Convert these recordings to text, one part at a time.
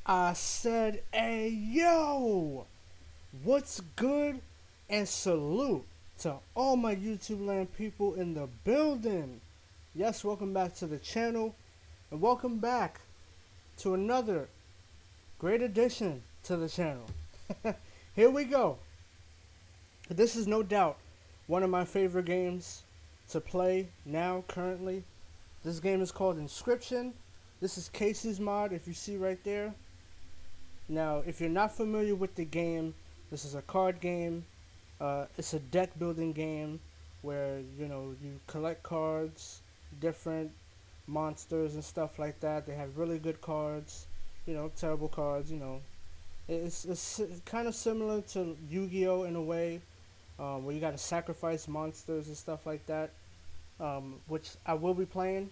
I said, hey, yo, what's good? And salute to all my YouTube land people in the building. Yes, welcome back to the channel, and welcome back to another great addition to the channel. Here we go. This is no doubt one of my favorite games to play now, currently. This game is called Inscryption. This is Casey's mod, if you see right there. Now, if you're not familiar with the game, this is a card game. It's a deck building game where you collect cards, different monsters and stuff like that. They have really good cards, terrible cards. It's kind of similar to Yu-Gi-Oh in a way, where you got to sacrifice monsters and stuff like that. Which I will be playing.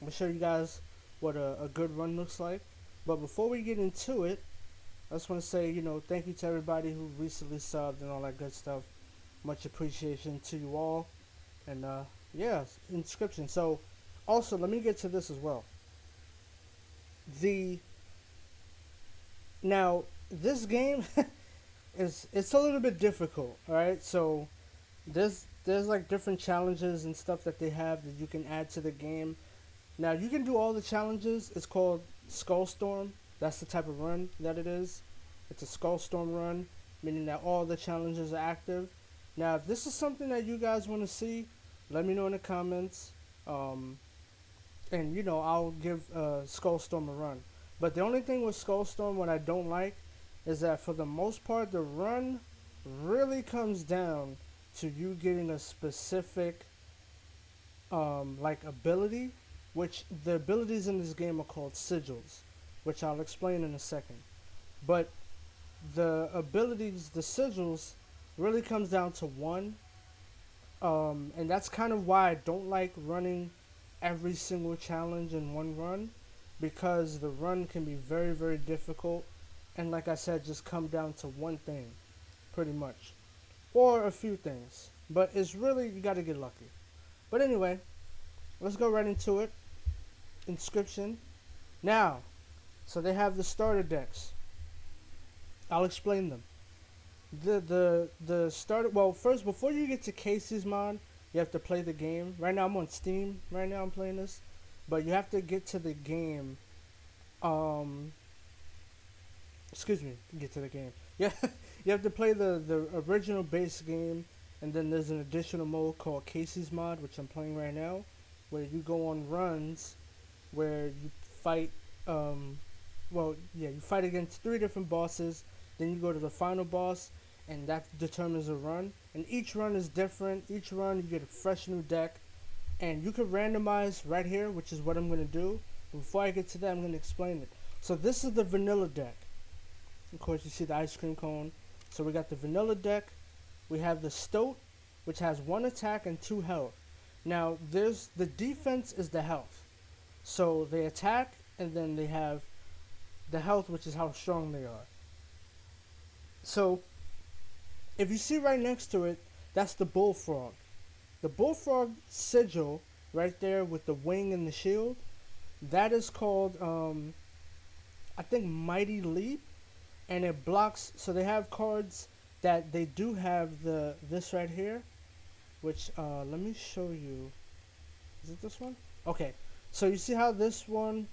I'm gonna show you guys what a good run looks like. But before we get into it, I just want to say, thank you to everybody who recently subbed and all that good stuff. Much appreciation to you all. And, yeah, Inscryption. So, also, let me get to this as well. Now, this game, it's a little bit difficult, alright? So, there's like different challenges and stuff that they have that you can add to the game. Now, you can do all the challenges. It's called Skull Storm. That's the type of run that it is. It's a Skull Storm run, meaning that all the challenges are active. Now, if this is something that you guys want to see, let me know in the comments. And, I'll give Skull Storm a run. But the only thing with Skull Storm, what I don't like, is that for the most part, the run really comes down to you getting a specific, ability, which the abilities in this game are called sigils, which I'll explain in a second. But the abilities, the sigils, really comes down to one. And that's kind of why I don't like running every single challenge in one run, because the run can be very, very difficult. And like I said, just come down to one thing, pretty much. Or a few things. But it's really, you gotta get lucky. But anyway, let's go right into it. Inscryption. Now, so they have the starter decks. I'll explain them. The starter. Well, first, before you get to Casey's mod, you have to play the game. Right now, I'm on Steam. Right now, I'm playing this, but you have to get to the game. Excuse me. Get to the game. Yeah, you have to play the original base game, and then there's an additional mode called Casey's mod, which I'm playing right now, where you go on runs, where you fight. You fight against 3 different bosses. Then you go to the final boss, and that determines a run. And each run is different. Each run, you get a fresh new deck. And you can randomize right here, which is what I'm going to do. But before I get to that, I'm going to explain it. So this is the vanilla deck. Of course, you see the ice cream cone. So we got the vanilla deck. We have the stoat, which has 1 attack and 2 health. Now, there's the defense is the health. So they attack, and then they have the health, which is how strong they are. So, if you see right next to it, that's the bullfrog. The bullfrog sigil, right there with the wing and the shield, that is called, I think, Mighty Leap, and it blocks. So they have cards that they do have this right here, which let me show you. Is it this one? Okay. So you see how this one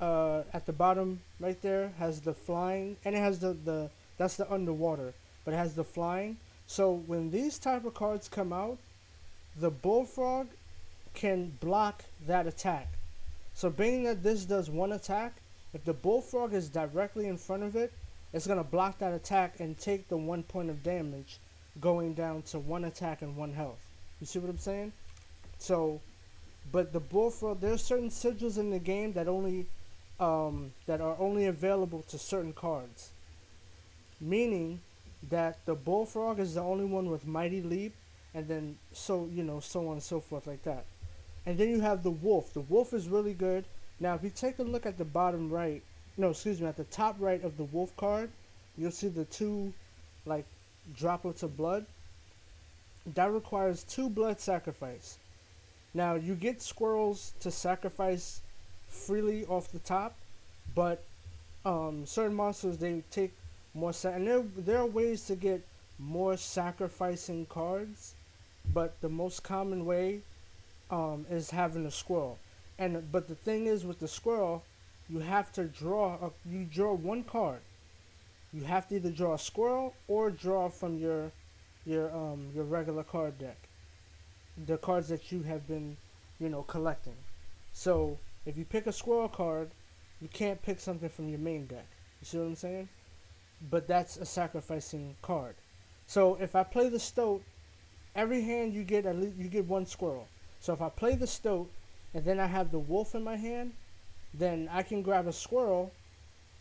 at the bottom right there has the flying, and it has the that's the underwater, but it has the flying. So when these type of cards come out, the bullfrog can block that attack. So being that this does 1 attack, if the bullfrog is directly in front of it, it's going to block that attack and take the 1 point of damage, going down to 1 attack and 1 health. You see what I'm saying? So, but the bullfrog, there's certain sigils in the game that that are only available to certain cards. Meaning that the bullfrog is the only one with Mighty Leap, and then so on and so forth like that. And then you have the wolf. The wolf is really good. Now, if you take a look at the bottom right, at the top right of the wolf card, you'll see the 2 like droplets of blood. That requires 2 blood sacrifice. Now, you get squirrels to sacrifice freely off the top, but certain monsters they take more and there are ways to get more sacrificing cards, but the most common way is having a squirrel. And but the thing is with the squirrel, you have to you draw one card. You have to either draw a squirrel or draw from your regular card deck, the cards that you have been, collecting. So if you pick a squirrel card, you can't pick something from your main deck. You see what I'm saying? But that's a sacrificing card. So if I play the stoat, every hand you get you get one squirrel. So if I play the stoat and then I have the wolf in my hand, then I can grab a squirrel,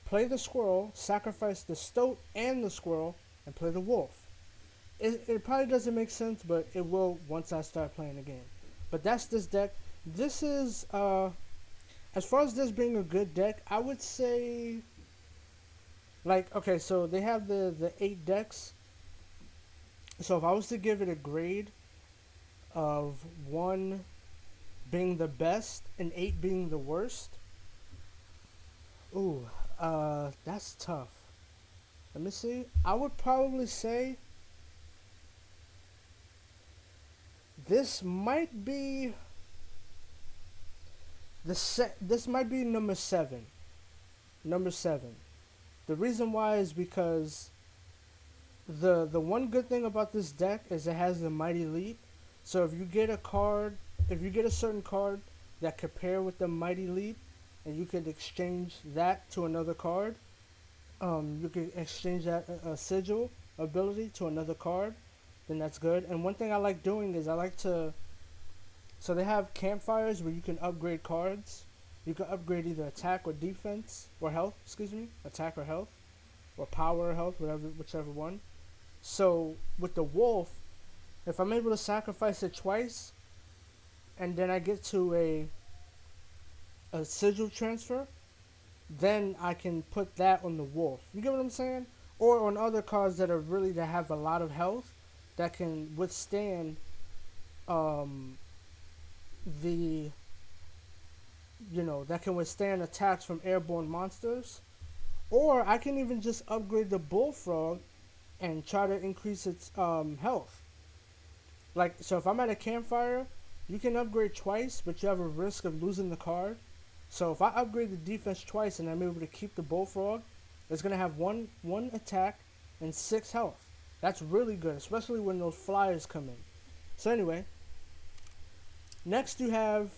play the squirrel, sacrifice the stoat and the squirrel, and play the wolf. It probably doesn't make sense, but it will once I start playing the game. But that's this deck. This is, as far as this being a good deck, I would say, like, okay, so they have the 8 decks. So if I was to give it a grade of 1 being the best and 8 being the worst, ooh, that's tough. Let me see. I would probably say this might be this might be number 7. Number 7. The reason why is because the one good thing about this deck is it has the Mighty Leap. So if you get a certain card that could pair with the Mighty Leap, and you could exchange that to another card, you could exchange that sigil ability to another card, then that's good. And one thing I like doing is so they have campfires where you can upgrade cards. You can upgrade either attack or defense, or health, attack or health, or power or health, whichever one. So with the wolf, if I'm able to sacrifice it twice, and then I get to a sigil transfer, then I can put that on the wolf. You get what I'm saying? Or on other cards that have a lot of health, that can withstand that can withstand attacks from airborne monsters. Or I can even just upgrade the bullfrog and try to increase its health. Like, so if I'm at a campfire, you can upgrade twice, but you have a risk of losing the card. So if I upgrade the defense twice and I'm able to keep the bullfrog, it's going to have one attack and 6 health. That's really good, especially when those flyers come in. So anyway, next you have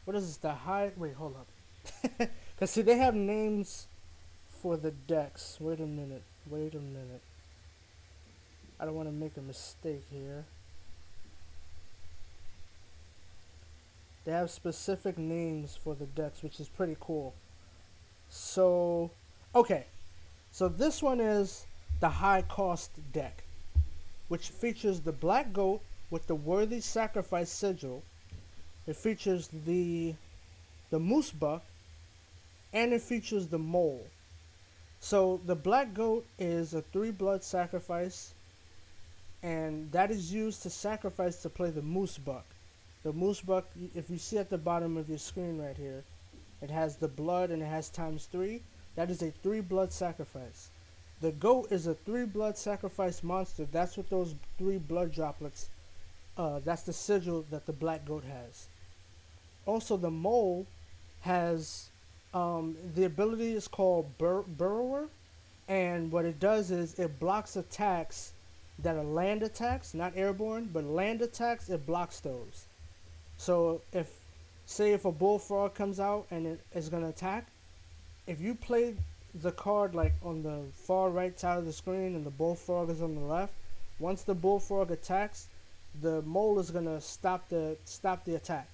what is this, wait, hold up. Because see, they have names for the decks. Wait a minute. I don't want to make a mistake here. They have specific names for the decks, which is pretty cool. So, okay. So this one is the high cost deck, which features the black goat with the worthy sacrifice sigil. It features the moose buck, and it features the mole. So the black goat is a 3 blood sacrifice, and that is used to sacrifice to play the moose buck. The moose buck, if you see at the bottom of your screen right here, it has the blood and it has ×3. That is a 3 blood sacrifice. The goat is a 3 blood sacrifice monster. That's what those 3 blood droplets, that's the sigil that the black goat has. Also, the mole has, the ability is called Burrower, and what it does is it blocks attacks that are land attacks, not airborne, but land attacks, it blocks those. So if a bullfrog comes out and it is going to attack, if you play the card like on the far right side of the screen and the bullfrog is on the left, once the bullfrog attacks, the mole is going to stop the attack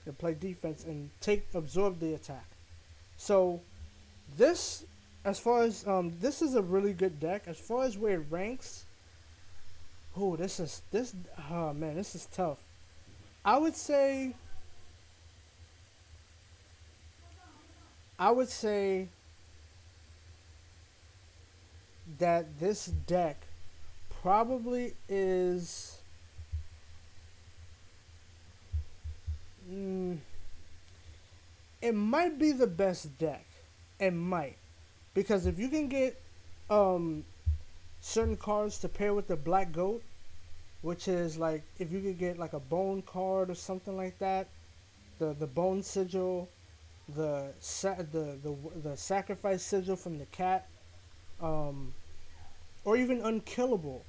and play defense and absorb the attack. So this, as far as this is a really good deck. As far as where it ranks, this is tough. I would say that this deck probably is it might be the best deck. It might, because if you can get um certain cards to pair with the black goat, which is like if you could get like a bone card or something like that, the bone sigil, the sacrifice sigil from the cat, um, or even unkillable.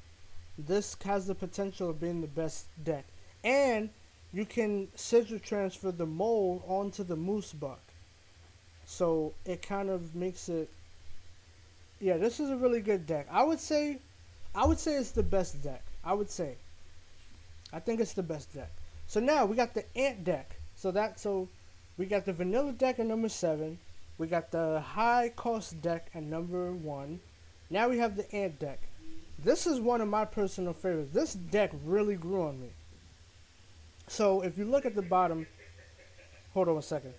This has the potential of being the best deck, and you can sigil transfer the mole onto the moose buck, so it kind of makes it. Yeah, this is a really good deck. I would say it's the best deck. I think it's the best deck. So now we got the ant deck. So we got the vanilla deck at number 7. We got the high cost deck at number 1. Now we have the ant deck. This is one of my personal favorites. This deck really grew on me. So if you look at the bottom, hold on a second.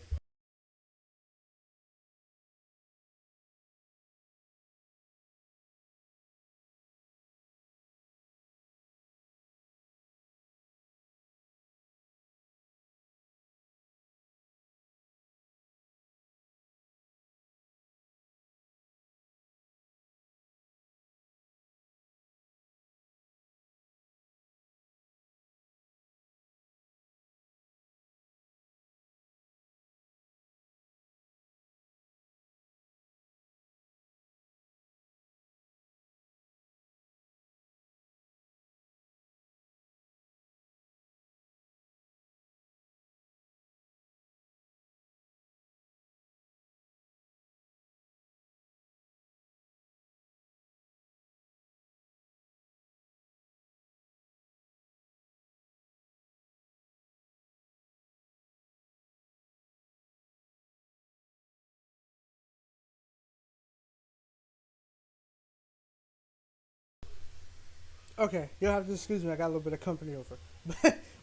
Okay, you'll have to excuse me. I got a little bit of company over.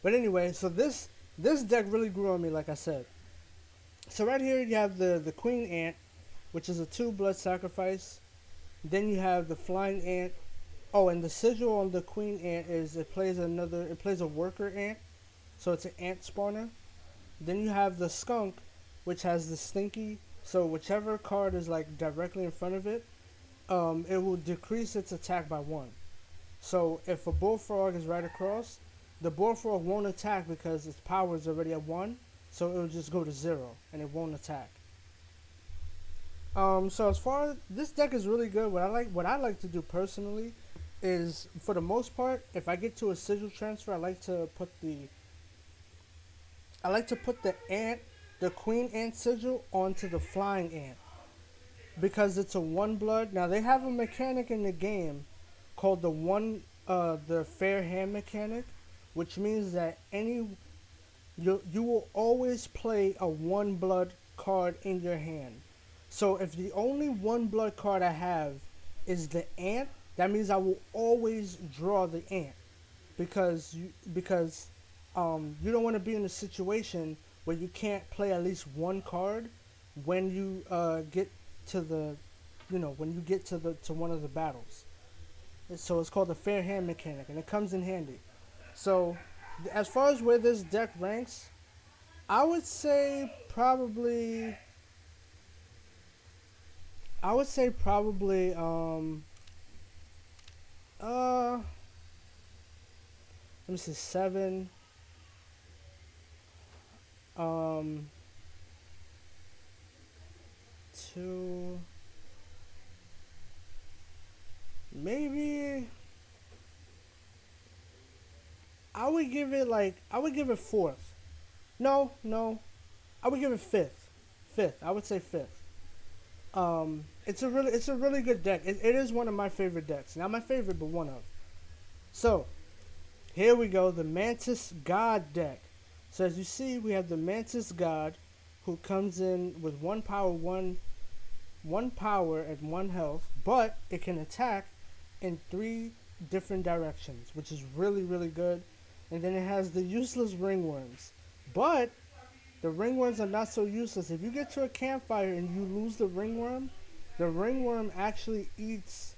But anyway, so this deck really grew on me, like I said. So right here you have the queen ant, which is a 2 blood sacrifice. Then you have the flying ant. Oh, and the sigil on the queen ant is it plays a worker ant, so it's an ant spawner. Then you have the skunk, which has the stinky. So whichever card is like directly in front of it, it will decrease its attack by 1. So if a bullfrog is right across, the bullfrog won't attack because its power is already at 1, so it'll just go to 0 and it won't attack. So as far as this deck is really good, what I like to do personally is, for the most part, if I get to a sigil transfer, I like to put the queen ant sigil onto the flying ant, because it's a 1 blood. Now they have a mechanic in the game called the fair hand mechanic, which means that you will always play a 1 blood card in your hand. So if the only 1 blood card I have is the ant, that means I will always draw the ant, because you don't want to be in a situation where you can't play at least 1 card when you get to the when you get to one of the battles. So it's called the fair hand mechanic, and it comes in handy. So as far as where this deck ranks, I would say probably I would say probably let me see, 7, um 2, maybe I would give it fourth. No, I would give it fifth. Fifth, I would say fifth. It's a really good deck. It is one of my favorite decks. Not my favorite, but one of. So here we go, the Mantis God deck. So as you see, we have the Mantis God, who comes in with 1 power, one power and 1 health, but it can attack in 3 different directions, which is really, really good. And then it has the useless ringworms, but the ringworms are not so useless. If you get to a campfire and you lose the ringworm actually eats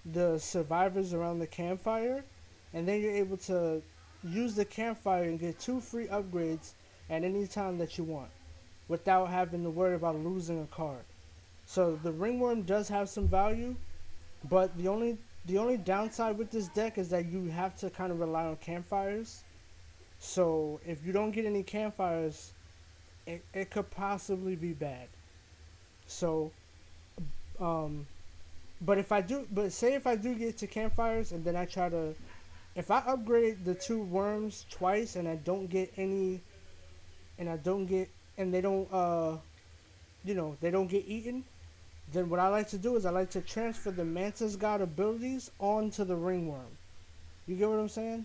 the survivors around the campfire, and then you're able to use the campfire and get 2 free upgrades at any time that you want, without having to worry about losing a card. So the ringworm does have some value, but the only downside with this deck is that you have to kind of rely on campfires. So if you don't get any campfires, it could possibly be bad. So um, but say if I do get to campfires and then I try to, if I upgrade the two worms twice and I don't get any, and I don't get, and they don't, they don't get eaten, then what I like to do is I like to transfer the Mantis God abilities onto the ringworm. You get what I'm saying?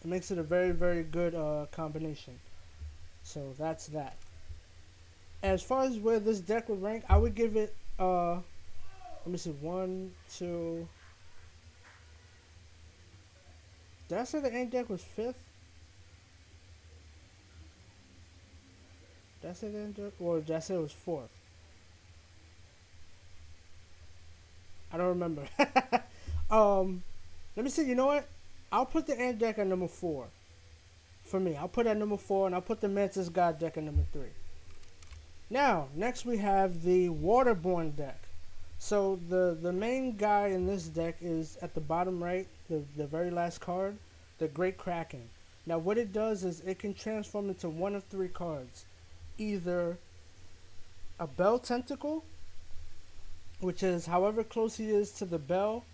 It makes it a very, very good combination. So that's that. As far as where this deck would rank, I would give it, let me see, one, two. Did I say the Ant deck was fifth? Did I say the Ant deck? Or did I say it was fourth? I don't remember. Let me see, you know what? I'll put the Ant deck at number 4. For me, I'll put it at number 4, and I'll put the Mantis God deck at number 3. Now, next we have the Waterborne deck. So the main guy in this deck is at the bottom right, the very last card, the Great Kraken. Now what it does is it can transform into one of 3 cards. Either a Bell Tentacle, which is however close he is to the bell,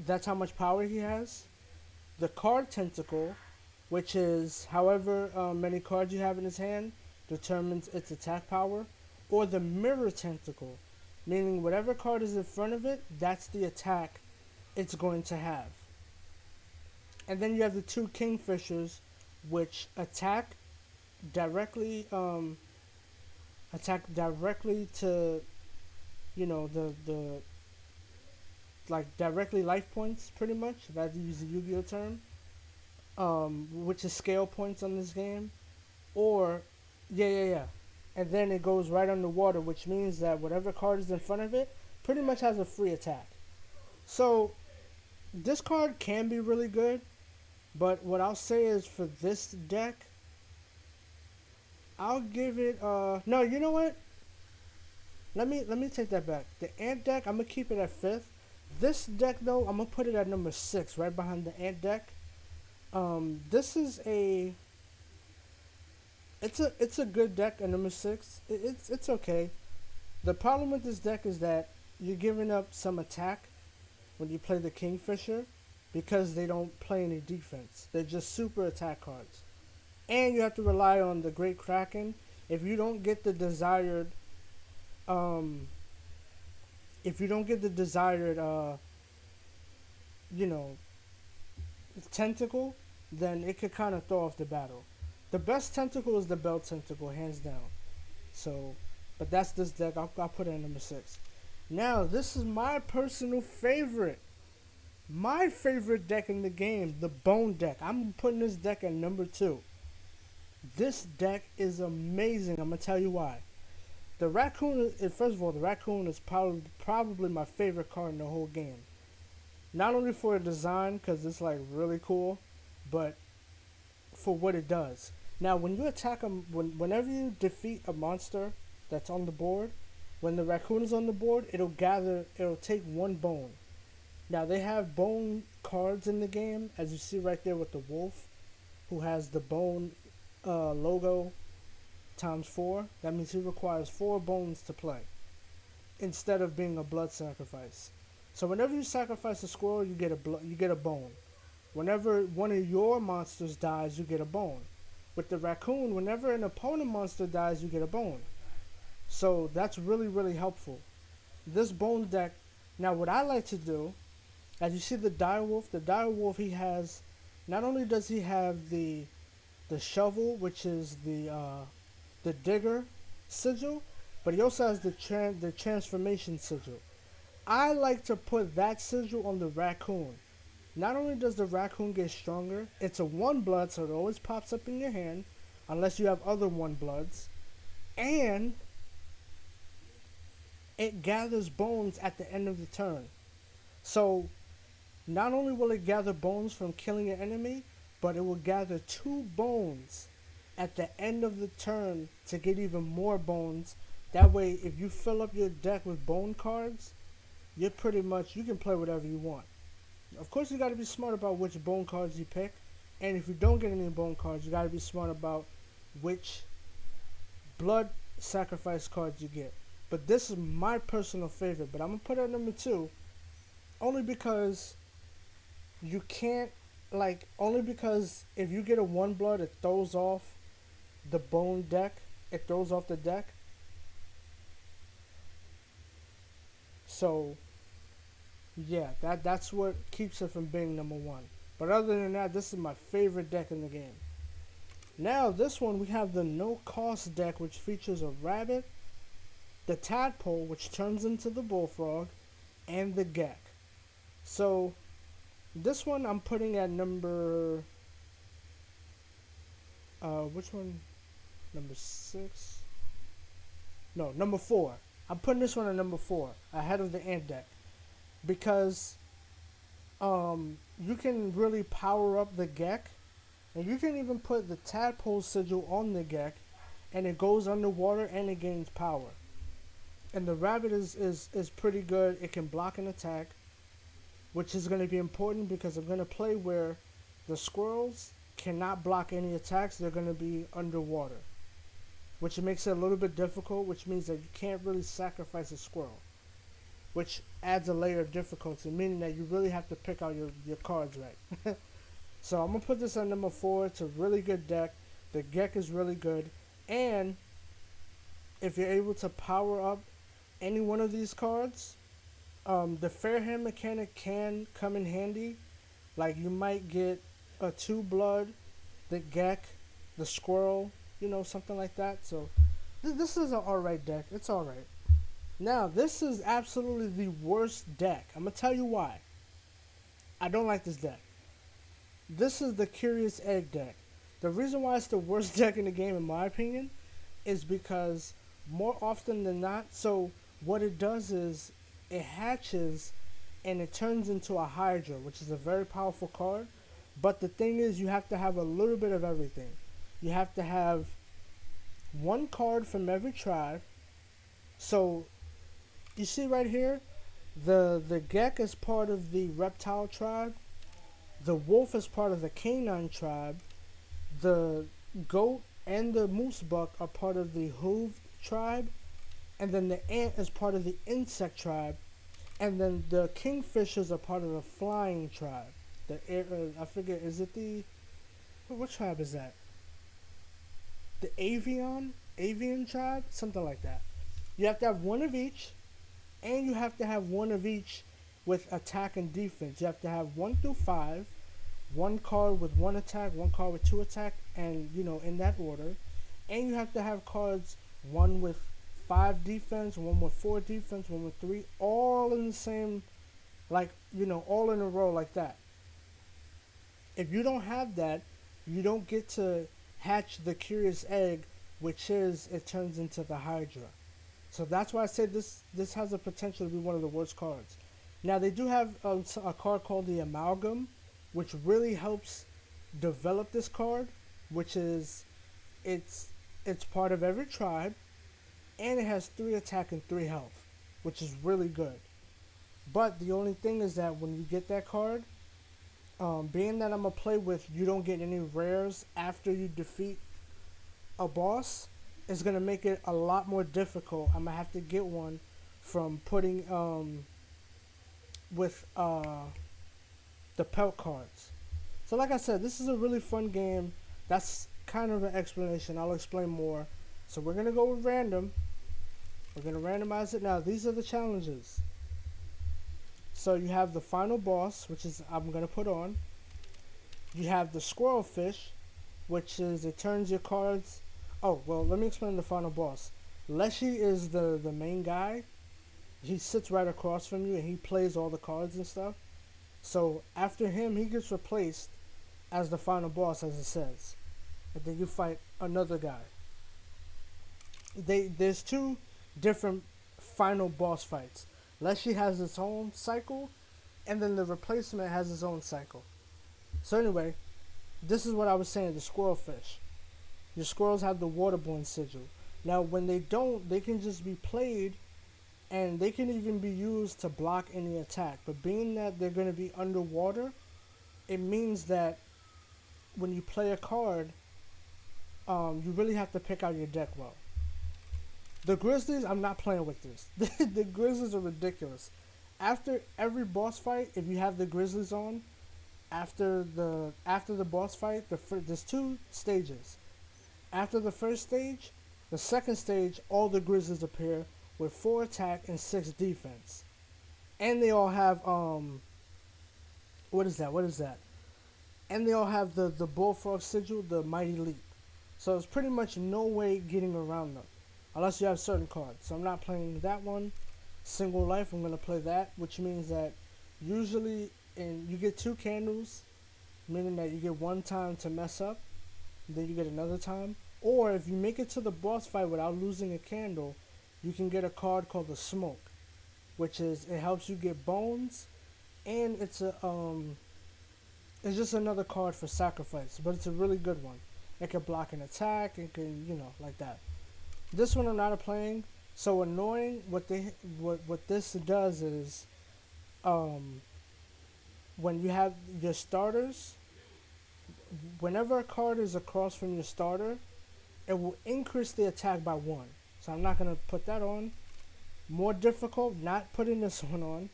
that's how much power he has. The Card Tentacle, which is however many cards you have in his hand, determines its attack power. Or the Mirror Tentacle, meaning whatever card is in front of it, that's the attack it's going to have. And then you have the 2 Kingfishers, which attack directly to, the like directly life points, pretty much, if I had to use the Yu-Gi-Oh term, which is scale points on this game. Or yeah, and then it goes right underwater, which means that whatever card is in front of it pretty much has a free attack. So this card can be really good, but what I'll say is for this deck, I'll give it no, you know what? Let me take that back. The Ant deck, I'm gonna keep it at 5th. This deck though, I'm gonna put it at number 6, right behind the Ant deck. This is it's a good deck at number 6. It's okay. The problem with this deck is that you're giving up some attack when you play the Kingfisher, because they don't play any defense. They're just super attack cards. And you have to rely on the Great Kraken. If you don't get the desired tentacle, then it could kind of throw off the battle. The best tentacle is the Bell Tentacle, hands down. So, but that's this deck. I'll put it at number 6. Now, this is my personal favorite. My favorite deck in the game, the Bone deck. I'm putting this deck at number 2. This deck is amazing. I'm going to tell you why. The Raccoon, first of all, the Raccoon is probably my favorite card in the whole game. Not only for the design, because it's like really cool, but for what it does. Now, when you attack them, whenever you defeat a monster that's on the board, when the Raccoon is on the board, it'll take 1 bone. Now, they have bone cards in the game, as you see right there with the wolf, who has the bone logo times 4. That means he requires 4 bones to play, instead of being a blood sacrifice. So whenever you sacrifice a squirrel, you get a bone. Whenever one of your monsters dies, you get a bone. With the Raccoon, whenever an opponent monster dies, you get a bone. So that's really, really helpful. This bone deck, now what I like to do, as you see the direwolf, he has, not only does he have the shovel, which is the digger sigil, but he also has the transformation sigil. I like to put that sigil on the Raccoon. Not only does the Raccoon get stronger, it's a 1 blood, so it always pops up in your hand, unless you have other 1 bloods, and it gathers bones at the end of the turn. So not only will it gather bones from killing an enemy, but it will gather 2 bones at the end of the turn to get even more bones That way, if you fill up your deck with bone cards, you're pretty much, you can play whatever you want. Of course, you got to be smart about which bone cards you pick, and if you don't get any bone cards, you got to be smart about which blood sacrifice cards you get. But this is my personal favorite, but I'm gonna put it at number 2, only because you can't, like, only because if you get a 1 blood, it throws off the bone deck, it throws off the deck. So yeah, that's what keeps it from being number 1. But other than that, this is my favorite deck in the game. Now this one, we have the no cost deck, which features a rabbit, the tadpole, which turns into the bullfrog, and the gek. So this one I'm putting at number which one? Number 6? No, number 4. I'm putting this one at number 4, ahead of the ant deck, because you can really power up the gek, and you can even put the tadpole sigil on the gek, and it goes underwater and it gains power. And the rabbit is pretty good. It can block an attack, which is going to be important because I'm going to play where the squirrels cannot block any attacks. They're going to be underwater, which makes it a little bit difficult, which means that you can't really sacrifice a squirrel, which adds a layer of difficulty, meaning that you really have to pick out your cards right. So I'm going to put this at number 4. It's a really good deck. The gek is really good, and if you're able to power up any one of these cards, the fair hand mechanic can come in handy. Like, you might get a 2 blood, the gek, the squirrel, you know, something like that. So this is an alright deck. It's alright. Now, this is absolutely the worst deck. I'm going to tell you why. I don't like this deck. This is the Curious Egg deck. The reason why it's the worst deck in the game, in my opinion, is because more often than not, so what it does is it hatches and it turns into a Hydra, which is a very powerful card. But the thing is, you have to have a little bit of everything. You have to have 1 card from every tribe. So you see right here, the gek is part of the reptile tribe. The wolf is part of the canine tribe. The goat and the moose buck are part of the hooved tribe. And then the ant is part of the insect tribe. And then the kingfishers are part of the flying tribe. The I forget, is it the, what tribe is that? The avian tribe? Something like that. You have to have 1 of each, and you have to have 1 of each with attack and defense. You have to have 1 through 5, 1 card with 1 attack, 1 card with 2 attack, and, you know, in that order. And you have to have cards, 1 with 5 defense, 1 with 4 defense, 1 with 3, all in the same, like, you know, all in a row like that. If you don't have that, you don't get to hatch the Curious Egg, which is, it turns into the Hydra. So that's why I said this has the potential to be one of the worst cards. Now, they do have a card called the Amalgam, which really helps develop this card, which is, it's part of every tribe, and it has 3 attack and 3 health, which is really good. But the only thing is that when you get that card, being that I'm going to play with, you don't get any rares after you defeat a boss, is going to make it a lot more difficult. I'm going to have to get one from putting with the pelt cards. So like I said, this is a really fun game. That's kind of an explanation. I'll explain more. So we're going to go with random. We're going to randomize it now. These are the challenges. So you have the final boss, which is I'm going to put on. You have the squirrel fish, which is it turns your cards. Oh, well, let me explain the final boss. Leshy is the main guy. He sits right across from you and he plays all the cards and stuff. So after him, he gets replaced as the final boss, as it says. And then you fight another guy. There's 2 different final boss fights. Leshy has its own cycle, and then the replacement has its own cycle. So anyway, this is what I was saying, the squirrel fish. Your squirrels have the waterborne sigil. Now, when they don't, they can just be played, and they can even be used to block any attack. But being that they're going to be underwater, it means that when you play a card, you really have to pick out your deck well. The Grizzlies, I'm not playing with this. The Grizzlies are ridiculous. After every boss fight, if you have the Grizzlies on, after the boss fight, there's two stages. After the first stage, the second stage, all the Grizzlies appear with 4 attack and 6 defense, and they all have what is that? What is that? And they all have the Bullfrog sigil, the Mighty Leap. So there's pretty much no way getting around them, unless you have certain cards. So I'm not playing that one. Single life, I'm gonna play that, which means that usually you get 2 candles, meaning that you get 1 time to mess up, then you get another time. Or if you make it to the boss fight without losing a candle, you can get a card called the Smoke, which is it helps you get bones, and it's just another card for sacrifice, but it's a really good one. It can block an attack, it can, like that. This one I'm not playing. So annoying. What this does is, when you have your starters, whenever a card is across from your starter, it will increase the attack by 1. So I'm not gonna put that on. More difficult, not putting this one on.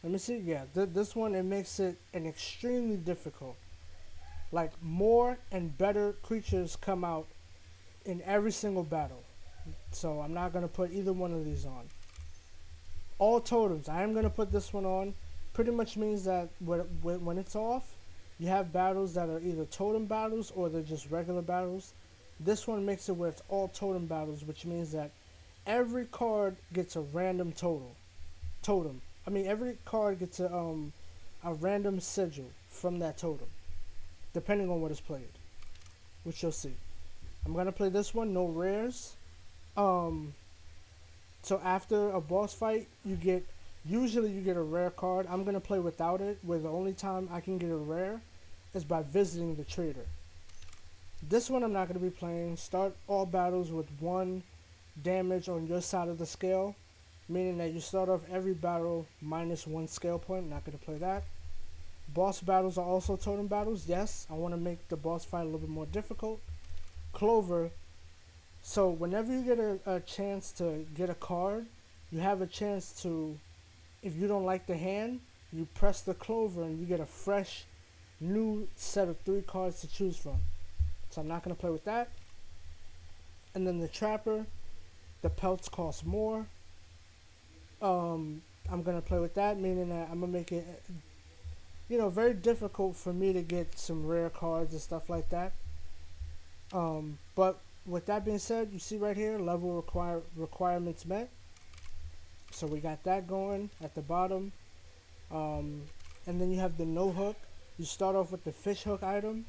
Let me see. Yeah, this one, it makes it an extremely difficult. Like, more and better creatures come out in every single battle. So I'm not gonna put either one of these on. All totems, I am gonna put this one on. Pretty much means that when it's off, you have battles that are either totem battles or they're just regular battles. This one makes it where it's all totem battles, which means that every card gets a random totem. I mean, every card gets a random sigil from that totem, depending on what is played, which you'll see. I'm gonna play this one, no rares. So after a boss fight, usually you get a rare card. I'm gonna play without it, where the only time I can get a rare is by visiting the trader. This one I'm not gonna be playing. Start all battles with 1 damage on your side of the scale, meaning that you start off every battle minus 1 scale point. Not gonna play that. Boss battles are also totem battles. Yes, I want to make the boss fight a little bit more difficult. Clover. So whenever you get a chance to get a card, you have a chance to, if you don't like the hand, you press the clover and you get a fresh new set of 3 cards to choose from. So I'm not going to play with that. And then the Trapper, the pelts cost more. I'm going to play with that, meaning that I'm going to make it, very difficult for me to get some rare cards and stuff like that. But with that being said, you see right here, level requirements met. So we got that going at the bottom. And then you have the no hook. You start off with the fish hook item,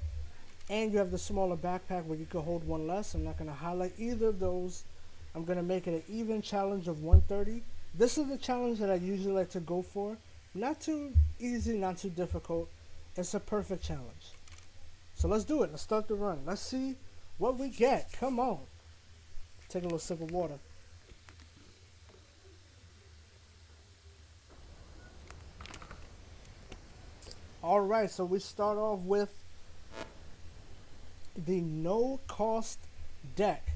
and you have the smaller backpack where you can hold 1 less. I'm not going to highlight either of those. I'm going to make it an even challenge of 130. This is the challenge that I usually like to go for. Not too easy, not too difficult. It's a perfect challenge. So let's do it. Let's start the run. Let's see what we get. Come on. Take a little sip of water. Alright, so we start off with the no cost deck.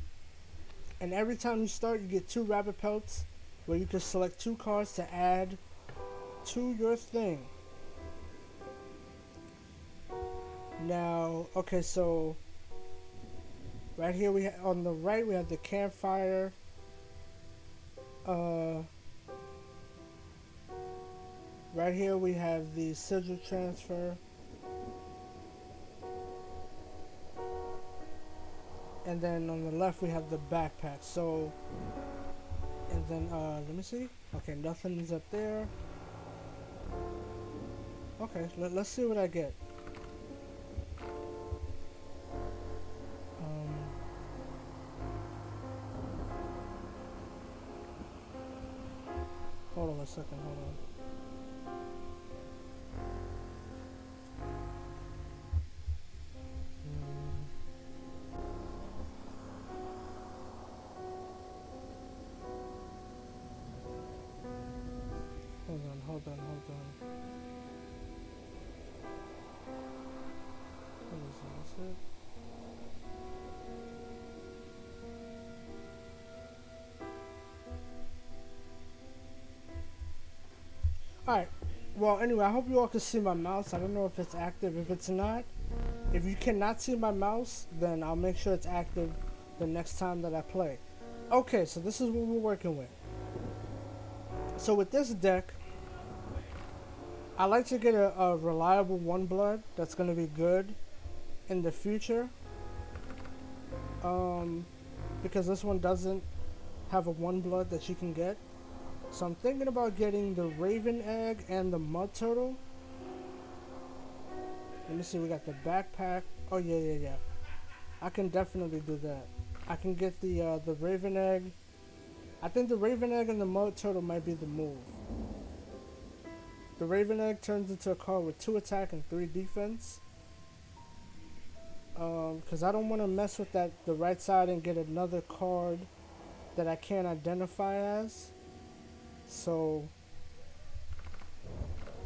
And every time you start, you get 2 rabbit pelts, where you can select 2 cards to add to your thing. Now, okay, so right here on the right we have the campfire. Right here we have the sigil transfer. And then on the left we have the backpack. So, and then let me see. Okay, nothing is up there. Okay, let's see what I get. Hold on a second, hold on. Alright, well anyway, I hope you all can see my mouse. I don't know if it's active. If it's not, if you cannot see my mouse, then I'll make sure it's active the next time that I play. Okay, so this is what we're working with. So with this deck, I like to get a reliable one blood that's going to be good in the future. Because this one doesn't have a one blood that you can get. So I'm thinking about getting the Raven Egg and the Mud Turtle. Let me see, we got the backpack. Oh yeah. I can definitely do that. I can get the Raven Egg. I think the Raven Egg and the Mud Turtle might be the move. The Raven Egg turns into a card with 2 attack and 3 defense. Because I don't want to mess with the right side and get another card that I can't identify as. So,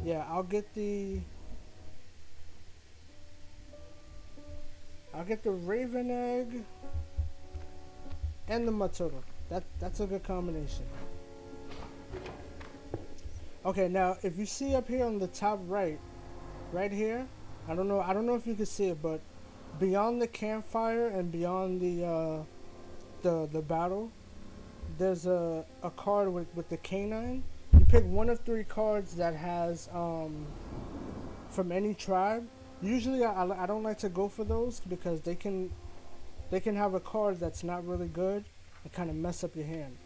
yeah, I'll get the Raven Egg and the Mud Turtle. That's a good combination. Okay, now if you see up here on the top right here, I don't know if you can see it, but beyond the campfire and beyond the battle, there's a card with the canine. You pick one of 3 cards that has from any tribe. Usually I don't like to go for those because they can have a card that's not really good and kind of mess up your hand.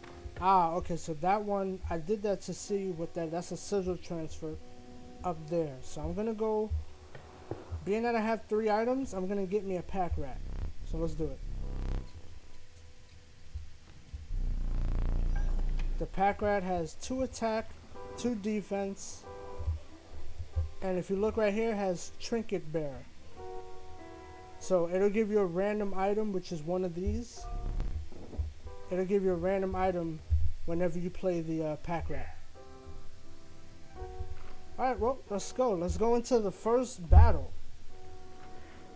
Okay, so that one, I did that to see what that's a sigil transfer up there. So I'm gonna go, being that I have 3 items, I'm gonna get me a pack rat. So let's do it. The pack rat has 2 attack, 2 defense, and if you look right here, has trinket bearer. So it'll give you a random item, which is one of these. It'll give you a random item whenever you play the pack rat. Alright, well, let's go. Let's go into the first battle.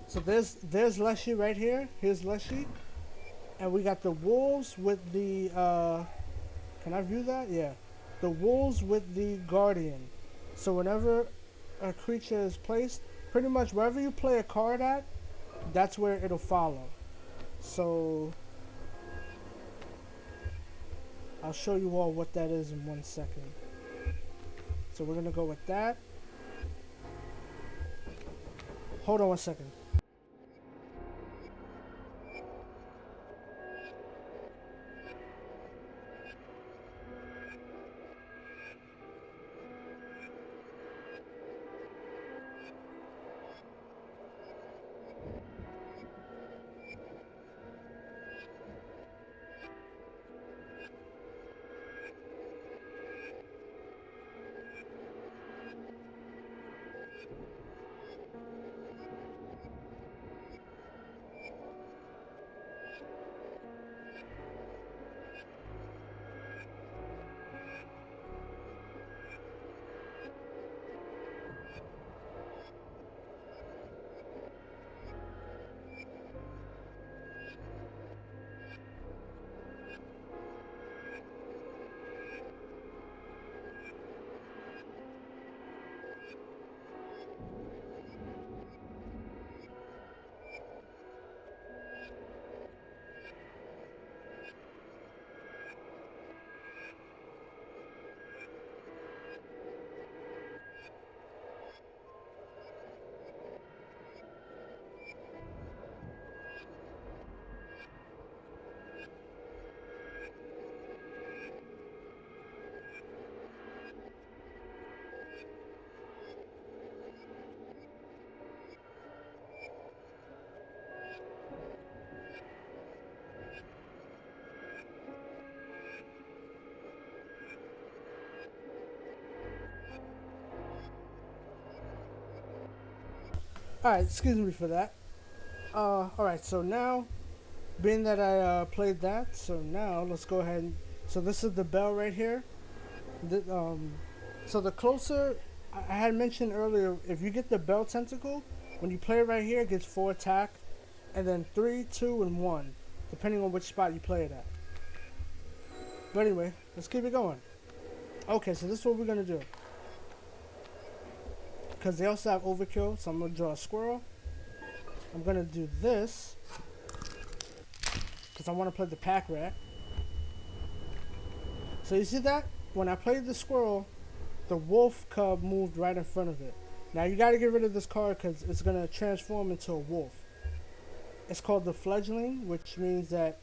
So there's Leshy right here. Here's Leshy. And we got the wolves with the, can I view that? Yeah. The wolves with the guardian. So whenever a creature is placed, pretty much wherever you play a card at, that's where it'll follow. So I'll show you all what that is in 1 second. So we're gonna go with that. Hold on 1 second. Alright, excuse me for that. Alright, so now, being that I played that, so now let's go ahead and, so this is the bell right here. So the closer, I had mentioned earlier, if you get the bell tentacle, when you play it right here, it gets 4 attack, and then 3, 2, and 1, depending on which spot you play it at. But anyway, let's keep it going. Okay, so this is what we're gonna do. because they also have overkill, so I'm gonna draw a squirrel. I'm gonna do this because I want to play the pack rat. So you see that? When I played the squirrel, the wolf cub moved right in front of it. Now you gotta get rid of this card because it's gonna transform into a wolf. It's called the fledgling, which means that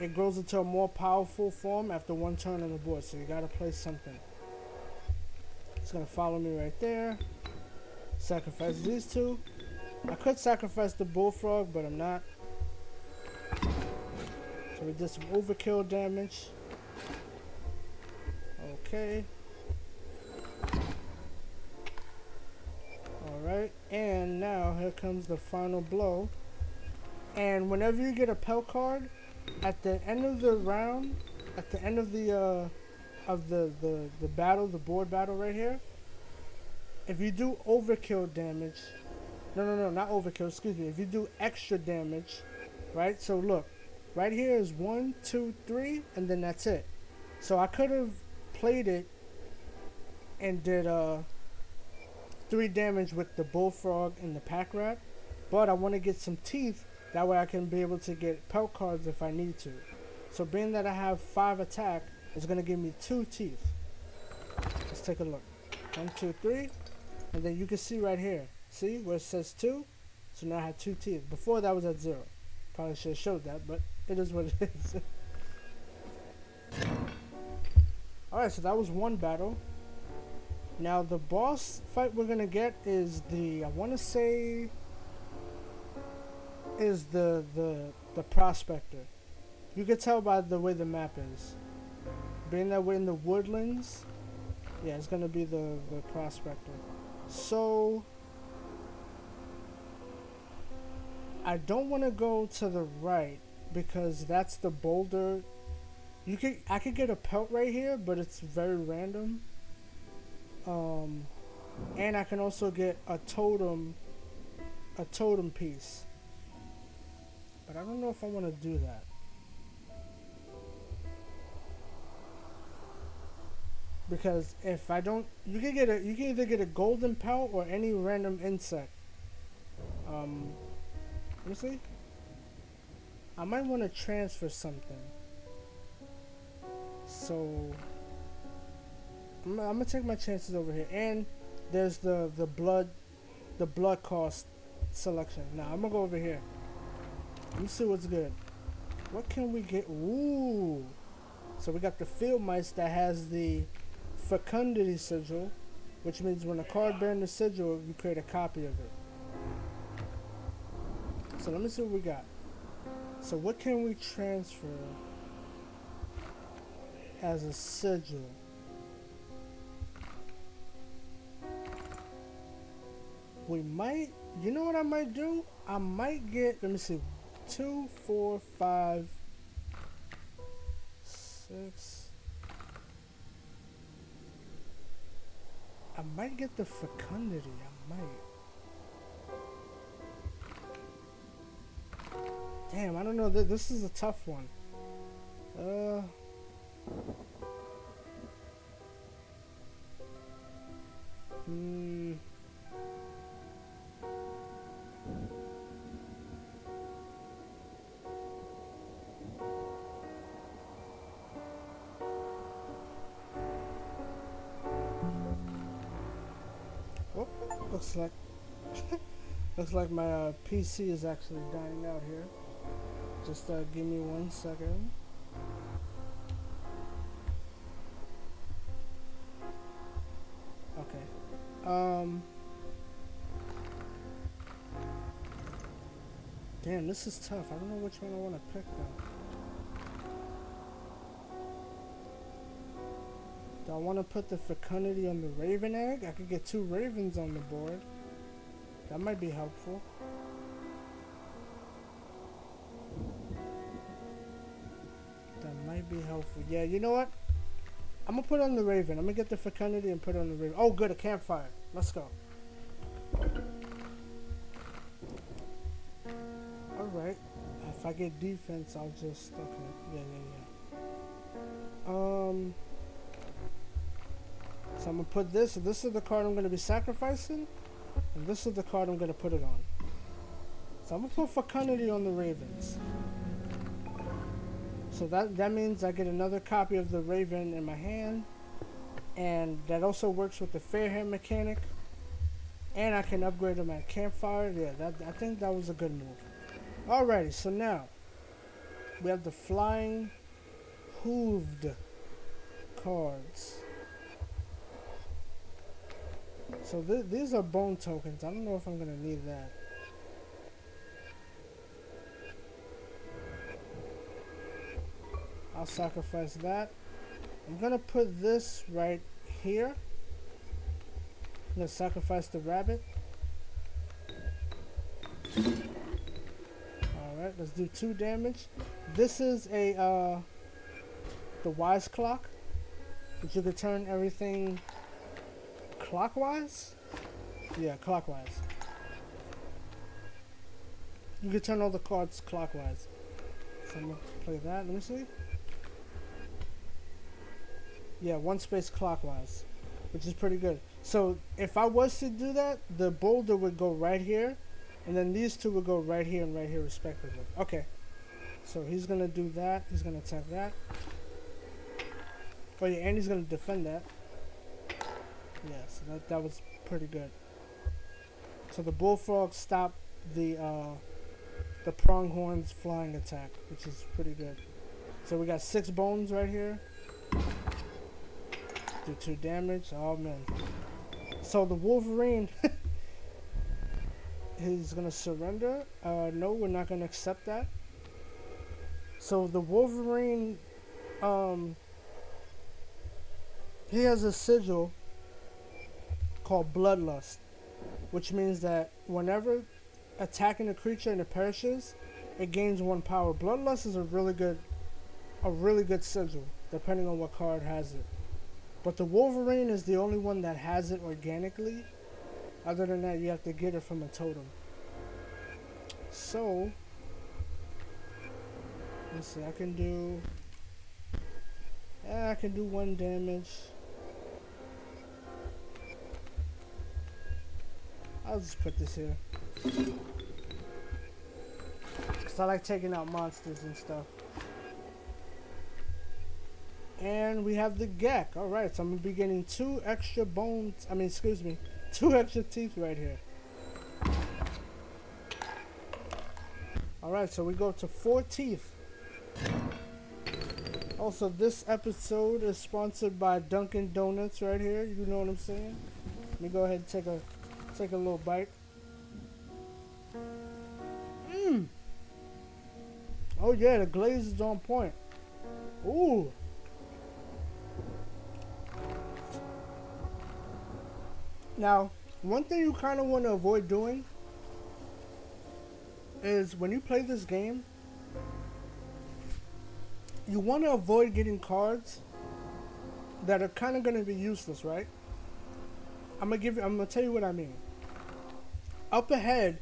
it grows into a more powerful form after one turn on the board. So you gotta play something. It's gonna follow me right there. Sacrifice these two. I could sacrifice the bullfrog, but I'm not. So we did some overkill damage. Okay. Alright, and now here comes the final blow. And whenever you get a pelt card, at the end of the round, at the end of the battle, the board battle right here, if you do overkill damage, no, not overkill, excuse me, if you do extra damage, right? So look, right here is 1, 2, 3, and then that's it. So I could have played it and did 3 damage with the bullfrog and the pack rat, but I want to get some teeth. That way I can be able to get pelt cards if I need to. So being that I have 5 attack, it's going to give me 2 teeth. Let's take a look. 1, 2, 3. And then you can see right here. See where it says 2? So now I have 2 teeth. Before that was at 0. Probably should have showed that, but it is what it is. Alright, so that was one battle. Now the boss fight we're going to get is the, I want to say, is the prospector. You can tell by the way the map is. Being that we're in the woodlands, yeah, it's gonna be the prospector. So I don't want to go to the right because that's the boulder. I could get a pelt right here, but it's very random. And I can also get a totem piece. But I don't know if I want to do that. Because if I don't, you can either get a golden pelt or any random insect. Let me see. I might want to transfer something. So I'm gonna take my chances over here. And there's the blood cost selection. Now I'm gonna go over here. Let me see what's good. What can we get? Ooh. So we got the field mice that has the fecundity sigil, which means when a card bearing the sigil, you create a copy of it. So let me see what we got. So what can we transfer as a sigil? We might, you know what I might do? I might get, let me see, 2, 4, 5, 6. I might get the fecundity. I might. Damn, I don't know. This is a tough one. Oh, looks like my PC is actually dying out here. Just give me 1 second. Okay. Damn, this is tough. I don't know which one I want to pick though. Do I want to put the fecundity on the raven egg? I could get 2 ravens on the board. That might be helpful. That might be helpful. Yeah, you know what? I'm going to put on the raven. I'm going to get the fecundity and put on the raven. Oh, good, a campfire. Let's go. Alright. If I get defense, I'll just... Okay. Yeah. So I'm going to put this. This is the card I'm going to be sacrificing. And this is the card I'm going to put it on. So I'm going to put Fecundity on the Ravens. So that means I get another copy of the Raven in my hand. And that also works with the Fair Hand mechanic. And I can upgrade them at Campfire. Yeah, I think that was a good move. Alrighty, so now we have the Flying Hooved cards. So these are bone tokens. I don't know if I'm going to need that. I'll sacrifice that. I'm going to put this right here. I'm going to sacrifice the rabbit. Alright, let's do 2 damage. This is a the Wise Clock, which you could turn everything clockwise? Yeah, clockwise. You can turn all the cards clockwise. So I'm going to play that. Let me see. Yeah, 1 space clockwise, which is pretty good. So if I was to do that, the boulder would go right here, and then these 2 would go right here and right here respectively. Okay. So he's going to do that. He's going to attack that. Oh yeah, and he's going to defend that. Yeah, so that was pretty good. So the Bullfrog stopped the Pronghorn's flying attack, which is pretty good. So we got 6 bones right here. Do 2 damage. Oh man. So the Wolverine, he's gonna surrender. No, we're not gonna accept that. So the Wolverine, he has a sigil called Bloodlust, which means that whenever attacking a creature and it perishes, it gains 1 power. Bloodlust is a really good sigil, depending on what card has it. But the Wolverine is the only one that has it organically. Other than that, you have to get it from a totem. So, let's see, I can do 1 damage. I'll just put this here. Because I like taking out monsters and stuff. And we have the Gek. Alright, so I'm going to be getting 2 extra bones. 2 extra teeth right here. Alright, so we go to 4 teeth. Also, this episode is sponsored by Dunkin' Donuts right here. You know what I'm saying? Let me go ahead and take a little bite. Oh yeah, the glaze is on point. Ooh. Now, one thing you kind of want to avoid doing is when you play this game, you want to avoid getting cards that are kind of going to be useless, right? I'm gonna tell you what I mean. Up ahead,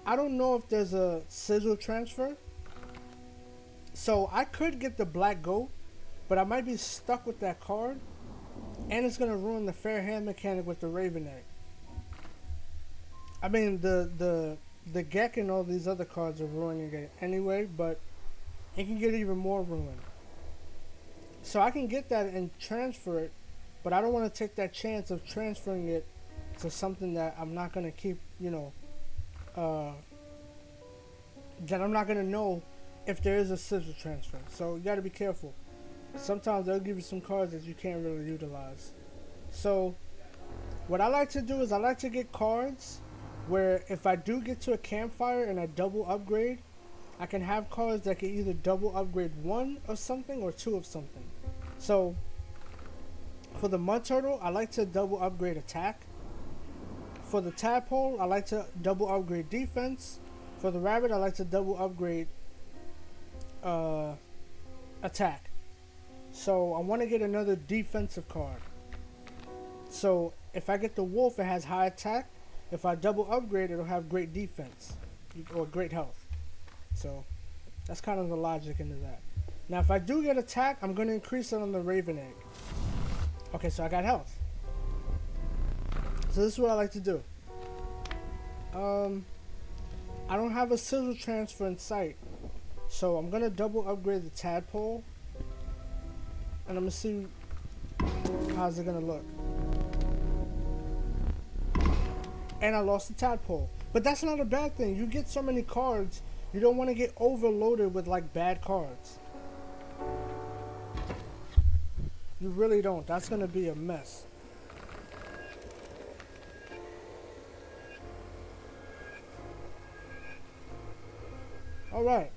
I don't know if there's a sigil transfer, so I could get the Black Goat, but I might be stuck with that card. And it's gonna ruin the Fair Hand mechanic with the Raven Egg. I mean, the Gek and all these other cards are ruining it anyway, but it can get even more ruined. So I can get that and transfer it, but I don't want to take that chance of transferring it to something that I'm not gonna keep, that I'm not gonna know if there is a sigil transfer. So you gotta be careful. Sometimes they'll give you some cards that you can't really utilize. So what I like to do is I like to get cards where if I do get to a campfire and I double upgrade, I can have cards that can either double upgrade 1 of something or 2 of something. So for the Mud Turtle, I like to double upgrade attack. For the Tadpole, I like to double upgrade defense. For the Rabbit, I like to double upgrade attack. So I want to get another defensive card. So if I get the Wolf, it has high attack. If I double upgrade, it'll have great defense or great health. So that's kind of the logic into that. Now if I do get attack, I'm going to increase it on the Raven Egg. Okay, so I got health. So this is what I like to do. Um, I don't have a sigil transfer in sight, so I'm gonna double upgrade the tadpole, and I'm gonna see how's it gonna look. And I lost the tadpole, but that's not a bad thing. You get so many cards, you don't want to get overloaded with like bad cards. You really don't. That's gonna be a mess. All right.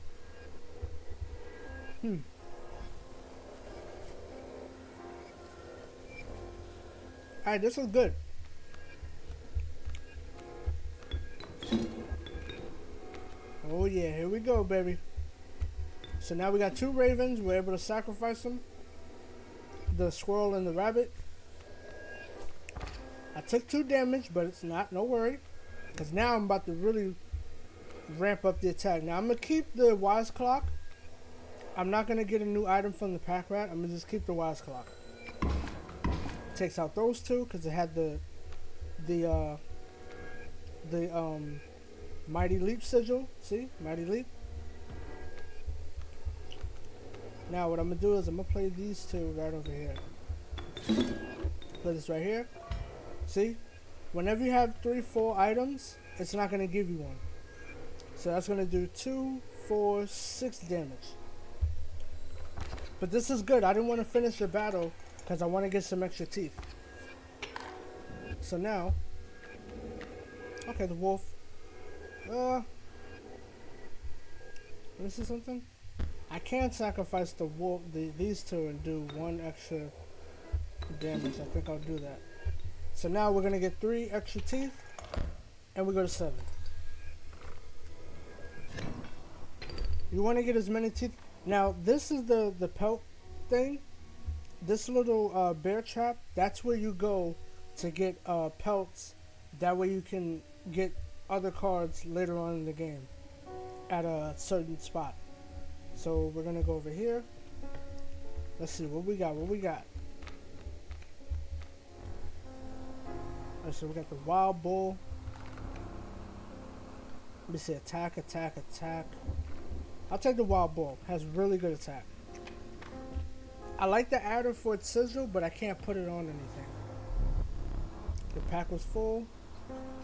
All right, this is good. Oh yeah, here we go, baby. So now we got 2 ravens. We're able to sacrifice them. The squirrel and the rabbit. I took 2 damage, but it's not, no worry. Because now I'm about to really ramp up the attack. Now I'm going to keep the wise clock. I'm not going to get a new item from the pack rat. I'm going to just keep the wise clock. Takes out those 2 because it had the Mighty Leap sigil. See? Mighty Leap. Now what I'm going to do is I'm going to play these 2 right over here. Play this right here. See? Whenever you have 3, 4 items, it's not going to give you one. So that's going to do 2, 4, 6 damage. But this is good. I didn't want to finish the battle because I want to get some extra teeth. So now, okay, the wolf. Let me see something. I can sacrifice the wolf, these 2, and do 1 extra damage. I think I'll do that. So now we're gonna get 3 extra teeth, and we go to 7. You want to get as many teeth. Now this is the pelt thing. This little bear trap. That's where you go to get pelts. That way you can get other cards later on in the game at a certain spot. So we're gonna go over here. Let's see what we got. What we got? Alright, so we got the wild bull. Let me see. Attack, attack, attack. I'll take the wild bull. Has really good attack. I like the adder for its sigil, but I can't put it on anything. The pack was full.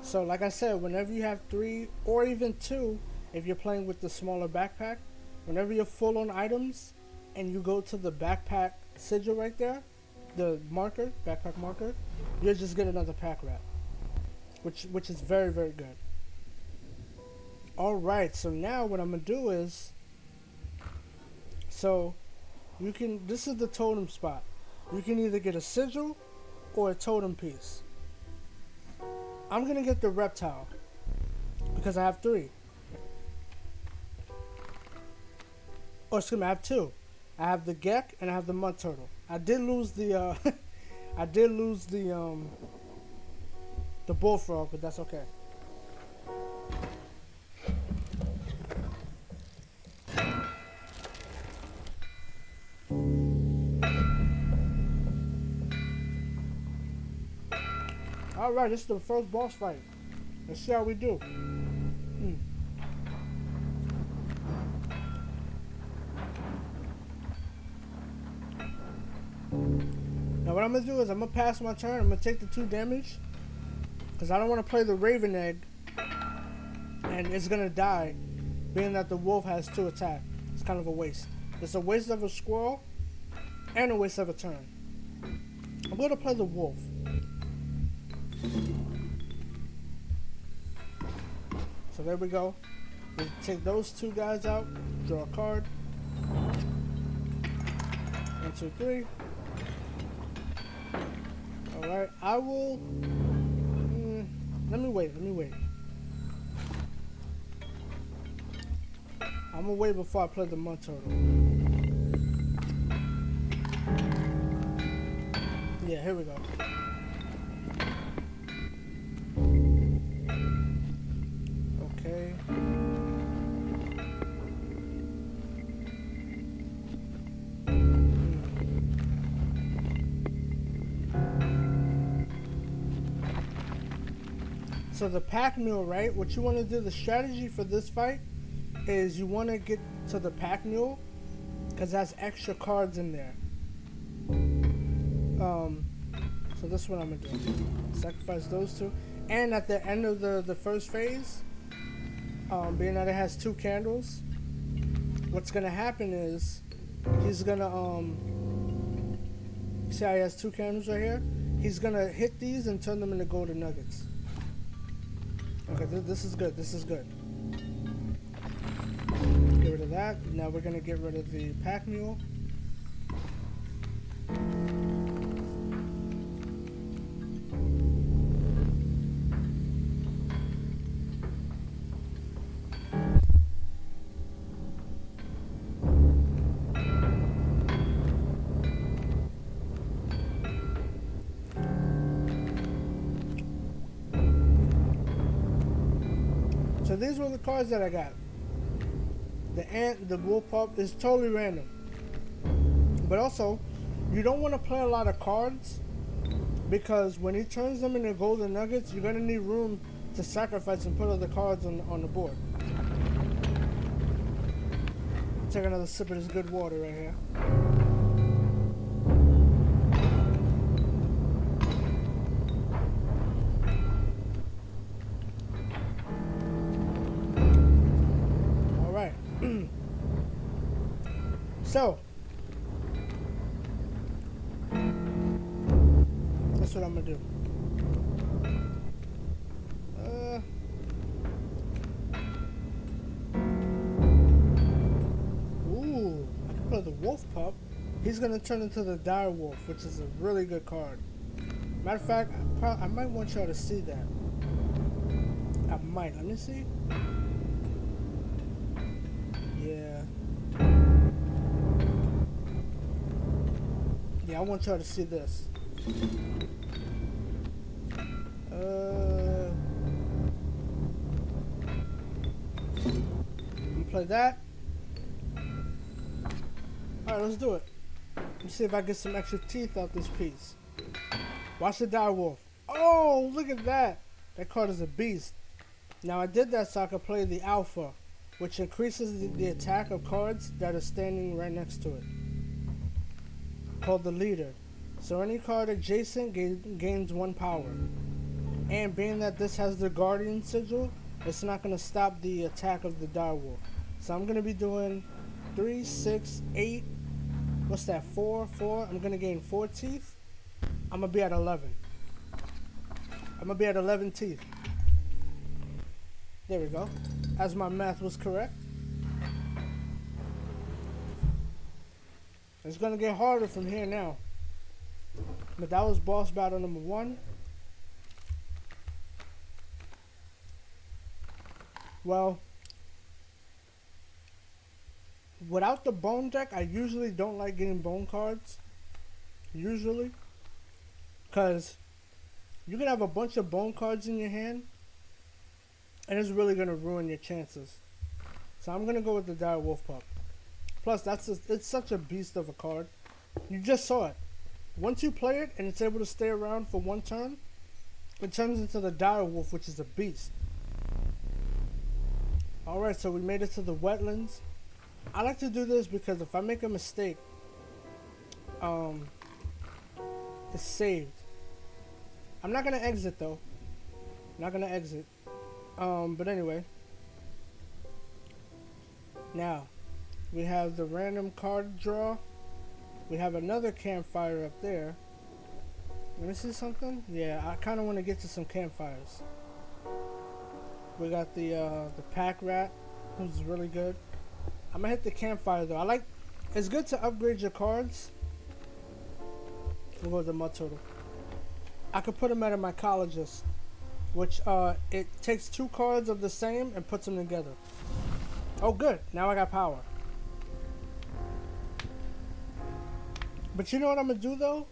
So like I said, whenever you have 3 or even 2, if you're playing with the smaller backpack, whenever you're full on items and you go to the backpack sigil right there, the marker, backpack marker, you'll just get another pack rat, which is very, very good. Alright, so now what I'm gonna do is, so you can, this is the totem spot. You can either get a sigil or a totem piece. I'm gonna get the reptile because I have 3. Or excuse me, I have 2. I have the gek and I have the mud turtle. I did lose the I did lose the bullfrog, but that's okay. Alright, this is the first boss fight. Let's see how we do. Now what I'm going to do is I'm going to pass my turn. I'm going to take the 2 damage. Because I don't want to play the Raven Egg. And it's going to die. Being that the wolf has 2 attack. It's kind of a waste. It's a waste of a squirrel. And a waste of a turn. I'm going to play the wolf. So there we go. We take those 2 guys out. Draw a card. 1, 2, 3. Alright, I will... let me wait. I'm gonna wait before I play the mud turtle. Yeah, here we go. Okay. So the pack mule, right? What you want to do, the strategy for this fight is you want to get to the pack mule because it has extra cards in there. So this is what I'm gonna do. Sacrifice those two. And at the end of the first phase, being that it has 2 candles, what's gonna happen is he's gonna see how he has 2 candles right here? He's gonna hit these and turn them into golden nuggets. Okay, this is good. This is good. Get rid of that. Now we're gonna get rid of the pack mule. So these were the cards that I got. The ant, the wolf pup is totally random. But also, you don't want to play a lot of cards because when he turns them into golden nuggets, you're going to need room to sacrifice and put other cards on the board. Take another sip of this good water right here. So, that's what I'm gonna do. Ooh, I can play the wolf pup. He's gonna turn into the dire wolf, which is a really good card. Matter of fact, I might want y'all to see that. I might. Let me see. Yeah. Yeah, I want y'all to see this. Let me play that. Alright, let's do it. Let me see if I get some extra teeth out this piece. Watch the dire wolf. Oh, look at that. That card is a beast. Now I did that so I could play the alpha, which increases the attack of cards that are standing right next to it, called the leader. So any card adjacent gains 1 power. And being that this has the guardian sigil, it's not going to stop the attack of the dire wolf. So I'm going to be doing 3, 6, 8, what's that, 4. I'm going to gain 4 teeth. I'm going to be at 11. I'm going to be at 11 teeth. There we go. As my math was correct. It's going to get harder from here now. But that was boss battle number 1. Well, without the bone deck, I usually don't like getting bone cards. Usually. Because you can have a bunch of bone cards in your hand, and it's really going to ruin your chances. So I'm going to go with the dire wolf pup. Plus, it's such a beast of a card. You just saw it. Once you play it and it's able to stay around for 1 turn, it turns into the dire wolf, which is a beast. Alright, so we made it to the wetlands. I like to do this because if I make a mistake, it's saved. I'm not going to exit though. Not going to exit. But anyway. Now, we have the random card draw. We have another campfire up there. Let me see something. Yeah, I kind of want to get to some campfires. We got the pack rat, who's really good. I'm gonna hit the campfire though. It's good to upgrade your cards. We'll go with the mud turtle. I could put them at a mycologist, which it takes 2 cards of the same and puts them together. Oh, good. Now I got power. But you know what I'm gonna do though?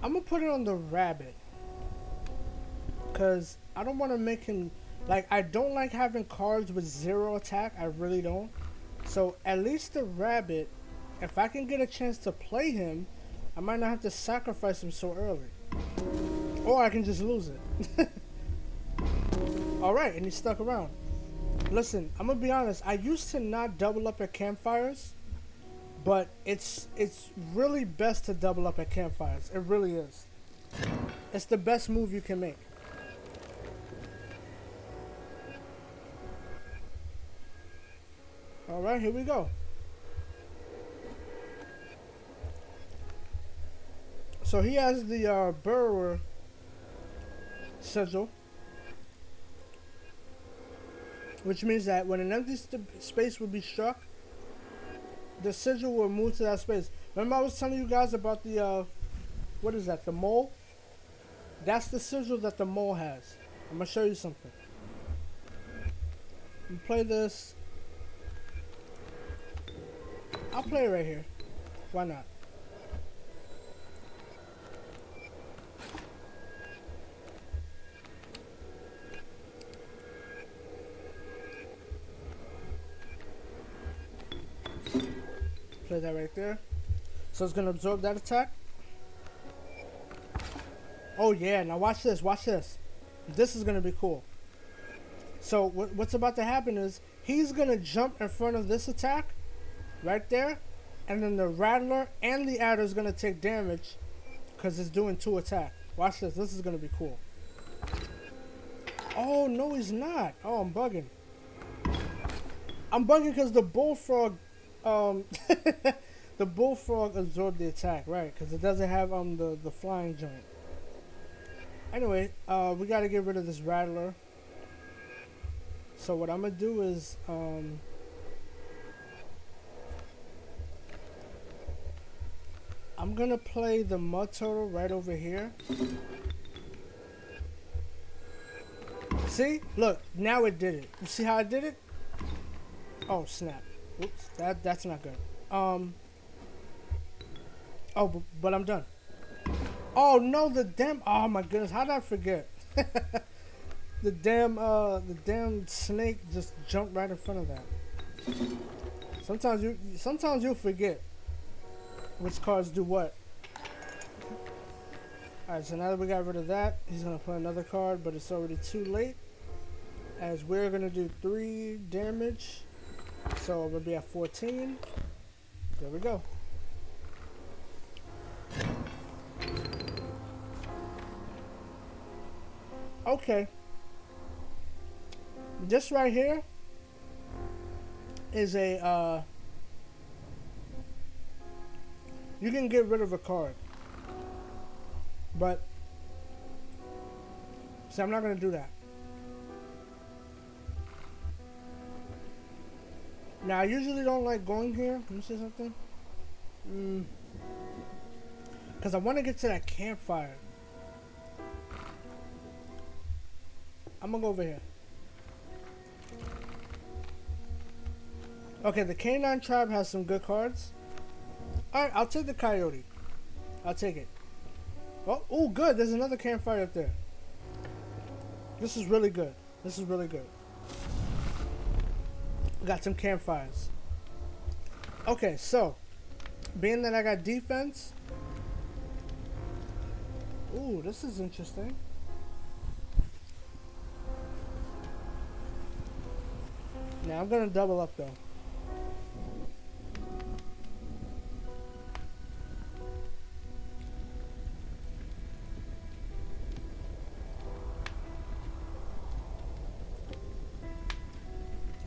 I'm gonna put it on the rabbit. Because I don't want to make him, like, I don't like having cards with 0 attack. I really don't. So at least the rabbit, if I can get a chance to play him, I might not have to sacrifice him so early. Or I can just lose it. Alright, and he stuck around. Listen, I'm gonna be honest, I used to not double up at campfires, but it's really best to double up at campfires. It really is. It's the best move you can make. Alright, here we go. So he has the burrower sigil, which means that when an empty space would be struck, the sigil will move to that space. Remember I was telling you guys about the, what is that, the mole? That's the sigil that the mole has. I'm going to show you something. I'm going to play this. I'll play it right here. Why not? Play that right there. So it's gonna absorb that attack. Oh yeah, now watch this, watch this. This is gonna be cool. So what's about to happen is he's gonna jump in front of this attack right there, and then the rattler and the adder is gonna take damage because it's doing 2 attack. Watch this, this is gonna be cool. Oh no, he's not. Oh, I'm bugging. I'm bugging because the bullfrog the bullfrog absorbed the attack, right? Because it doesn't have the flying joint. Anyway, we got to get rid of this rattler. So what I'm gonna do is I'm gonna play the mud turtle right over here. See? Look, now it did it. You see how I did it? Oh snap. Oops, that's not good. Oh, but I'm done. Oh no, the damn. Oh my goodness, how did I forget? the damn snake just jumped right in front of that. Sometimes you'll forget which cards do what. All right, so now that we got rid of that, he's gonna play another card, but it's already too late, as we're gonna do 3 damage. So we'll be at 14. There we go. Okay. This right here is a you can get rid of a card. But see, I'm not gonna do that. Now, I usually don't like going here. Let me see something. Because I want to get to that campfire. I'm going to go over here. Okay, the Canine Tribe has some good cards. Alright, I'll take the Coyote. I'll take it. Oh, good. There's another campfire up there. This is really good. This is really good. We got some campfires. Okay, so being that I got defense. Ooh, this is interesting. Now I'm gonna double up though.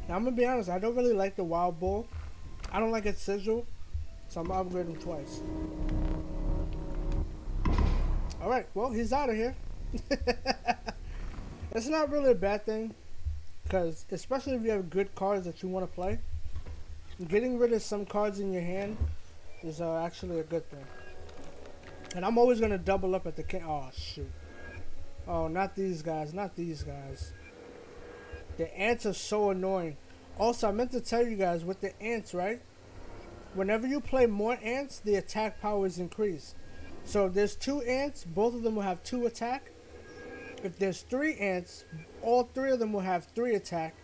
Now, I'm gonna be honest, I don't really like the wild bull. I don't like its sigil, so I'm gonna upgrade him twice. Alright, well, he's out of here. It's not really a bad thing, because especially if you have good cards that you want to play, getting rid of some cards in your hand is actually a good thing. And I'm always gonna double up at the oh shoot. Oh, not these guys, not these guys. The ants are so annoying. Also, I meant to tell you guys, with the ants, right? Whenever you play more ants, the attack power is increased. So if there's 2 ants, both of them will have 2 attack. If there's 3 ants, all 3 of them will have 3 attack.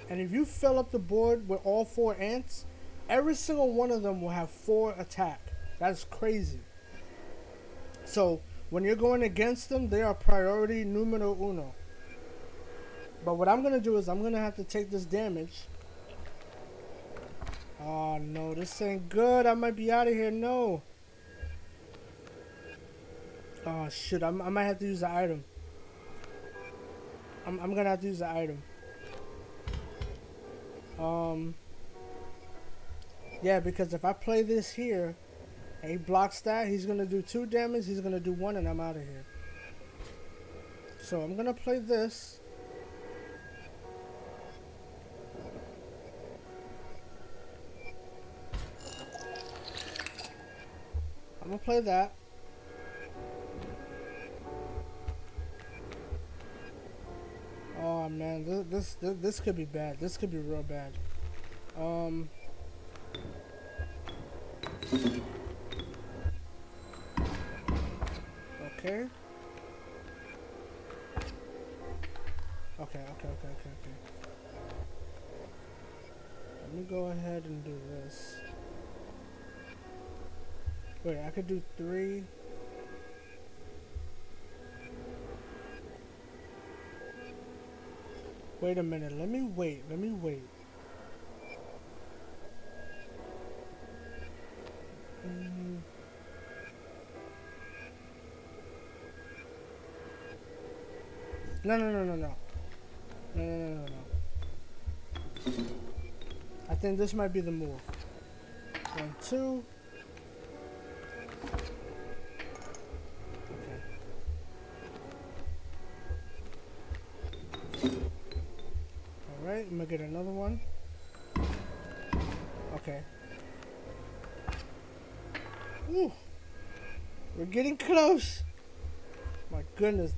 And if you fill up the board with all 4 ants, every single one of them will have 4 attack. That's crazy. So When you're going against them, they are priority numero uno. But what I'm gonna do is I'm gonna have to take this damage. Oh no, this ain't good. I might be out of here. No. Oh shit, I might have to use the item. I'm gonna have to use the item. Yeah, because if I play this here and he blocks that, he's gonna do 2 damage, he's gonna do 1, and I'm out of here. So I'm gonna play this. I'm gonna play that. Oh man, this could be bad. This could be real bad. Okay. Okay. Let me go ahead and do this. Wait, I could do 3. Wait a minute, let me wait. No. I think this might be the move. 1, 2. Alright, I'm gonna get another one. Okay. Ooh. We're getting close. My goodness.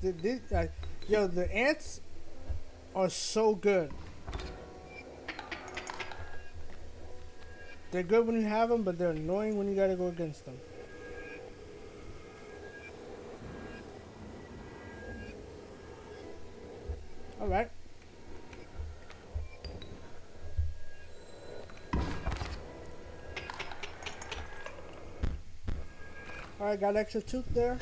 Yo, the ants are so good. They're good when you have them, but they're annoying when you gotta go against them. Alright. Alright, got extra tooth there.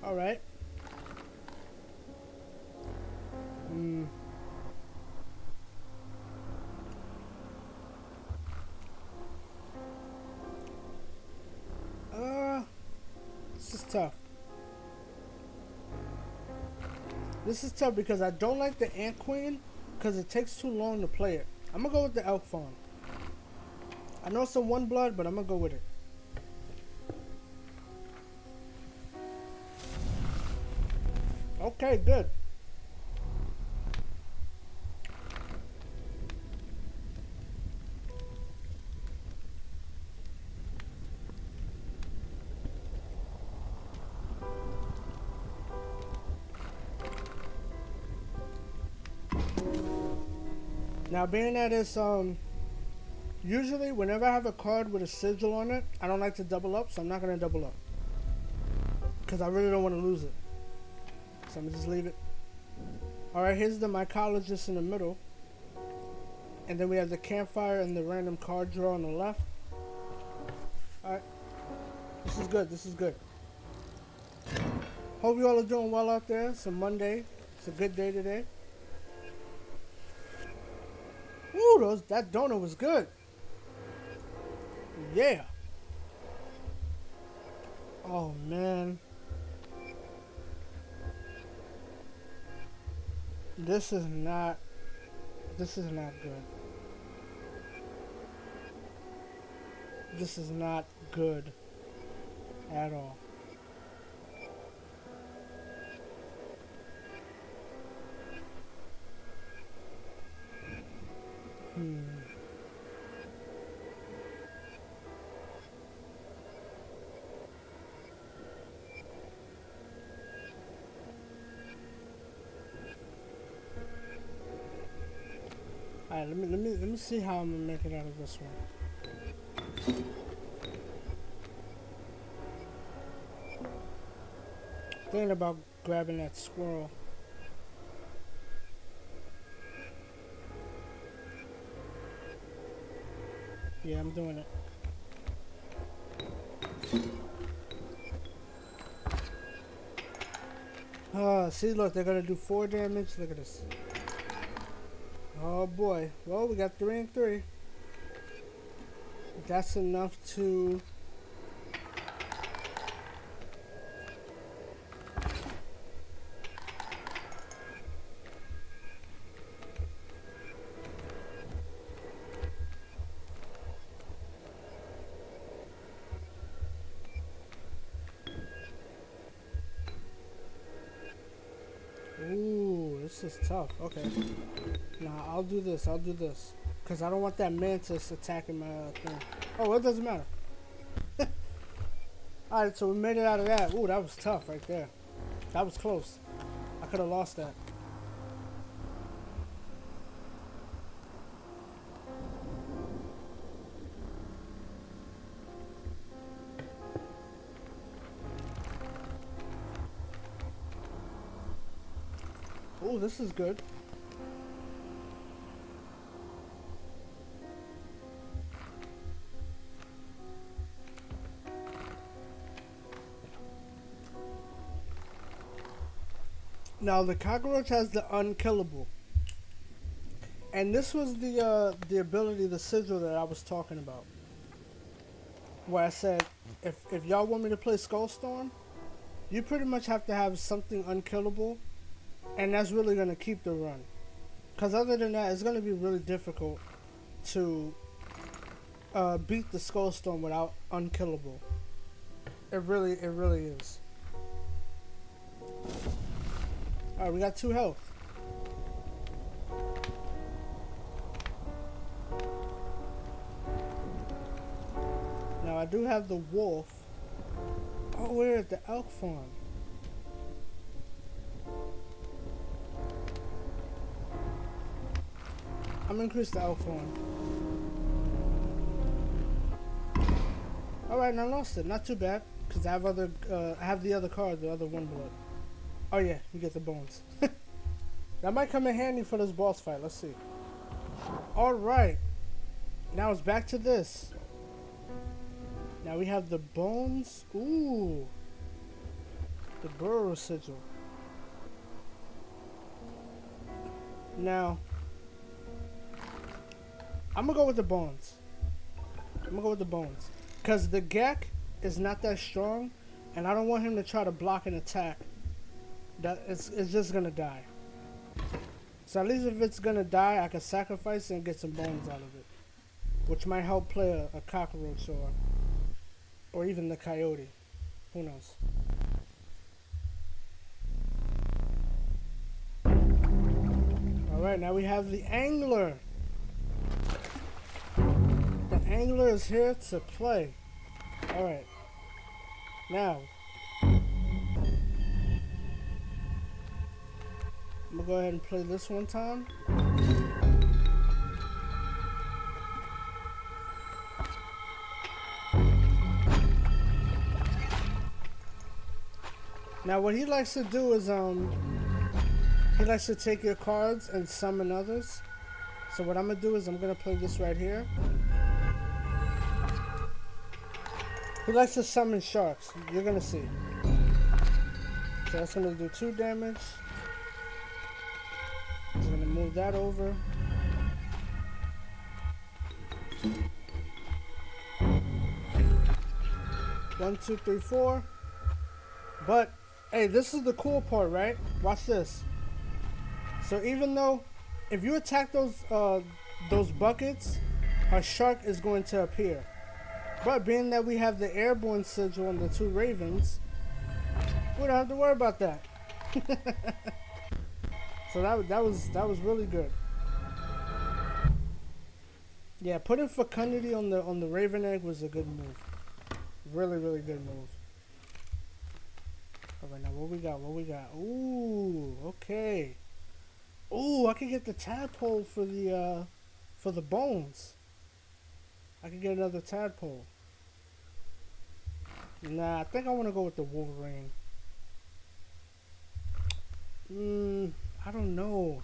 Alright. This is tough. This is tough because I don't like the Ant Queen because it takes too long to play it. I'm gonna go with the Elk Fawn. I know it's a 1 blood, but I'm gonna go with it. Okay, good. Now, being that it's, usually whenever I have a card with a sigil on it, I don't like to double up, so I'm not going to double up. Because I really don't want to lose it. So I'm going to just leave it. Alright, here's the mycologist in the middle. And then we have the campfire and the random card draw on the left. Alright. This is good. Hope you all are doing well out there. It's a Monday. It's a good day today. Ooh, that donut was good. Yeah. Oh, man. This is not good. This is not good at all. Alright, let me see how I'm gonna make it out of this one. thinking about grabbing that squirrel. Yeah, I'm doing it. See, look, they're gonna do 4 damage. Look at this. Oh boy. Well, we got 3 and 3. That's enough to... Ooh, this is tough. Okay. Nah, I'll do this. I'll do this. Because I don't want that mantis attacking my thing. Oh, it doesn't matter. Alright, so we made it out of that. Ooh, that was tough right there. That was close. I could have lost that. Ooh, this is good. Now the cockroach has the unkillable, and this was the ability, the sigil that I was talking about, where I said if y'all want me to play Skullstorm, you pretty much have to have something unkillable, and that's really gonna keep the run. Cause other than that, it's gonna be really difficult to beat the Skullstorm without unkillable. It really is. Alright, we got 2 health. Now I do have the wolf. Oh, we're at the elk farm. I'm gonna increase the elk farm. Alright, I lost it. Not too bad. Because I have other I have the other card, the other 1 blood. Oh yeah, you get the bones. That might come in handy for this boss fight. Let's see. Alright. Now it's back to this. Now we have the bones. Ooh. The burrow sigil. Now, I'm gonna go with the bones. Because the Gek is not that strong, and I don't want him to try to block an attack. It's just gonna die. So at least if it's gonna die, I can sacrifice and get some bones out of it, which might help play a cockroach or even the coyote. Who knows? All right, now we have the angler. The angler is here to play. All right. Now, I'm gonna go ahead and play this one time. Now what he likes to do is he likes to take your cards and summon others. So what I'm gonna do is I'm gonna play this right here. He likes to summon sharks. You're gonna see. So that's gonna do 2 damage. He's gonna move that over. One, two, three, 4. But hey, this is the cool part, right? Watch this. So even though if you attack those buckets, a shark is going to appear. But being that we have the airborne sigil and the 2 ravens, we don't have to worry about that. So that was really good. Yeah, putting fecundity on the raven egg was a good move. Really good move. Alright, now what we got? Ooh, okay. Ooh, I can get the tadpole for the bones. I can get another tadpole. Nah, I think I want to go with the Wolverine. I don't know.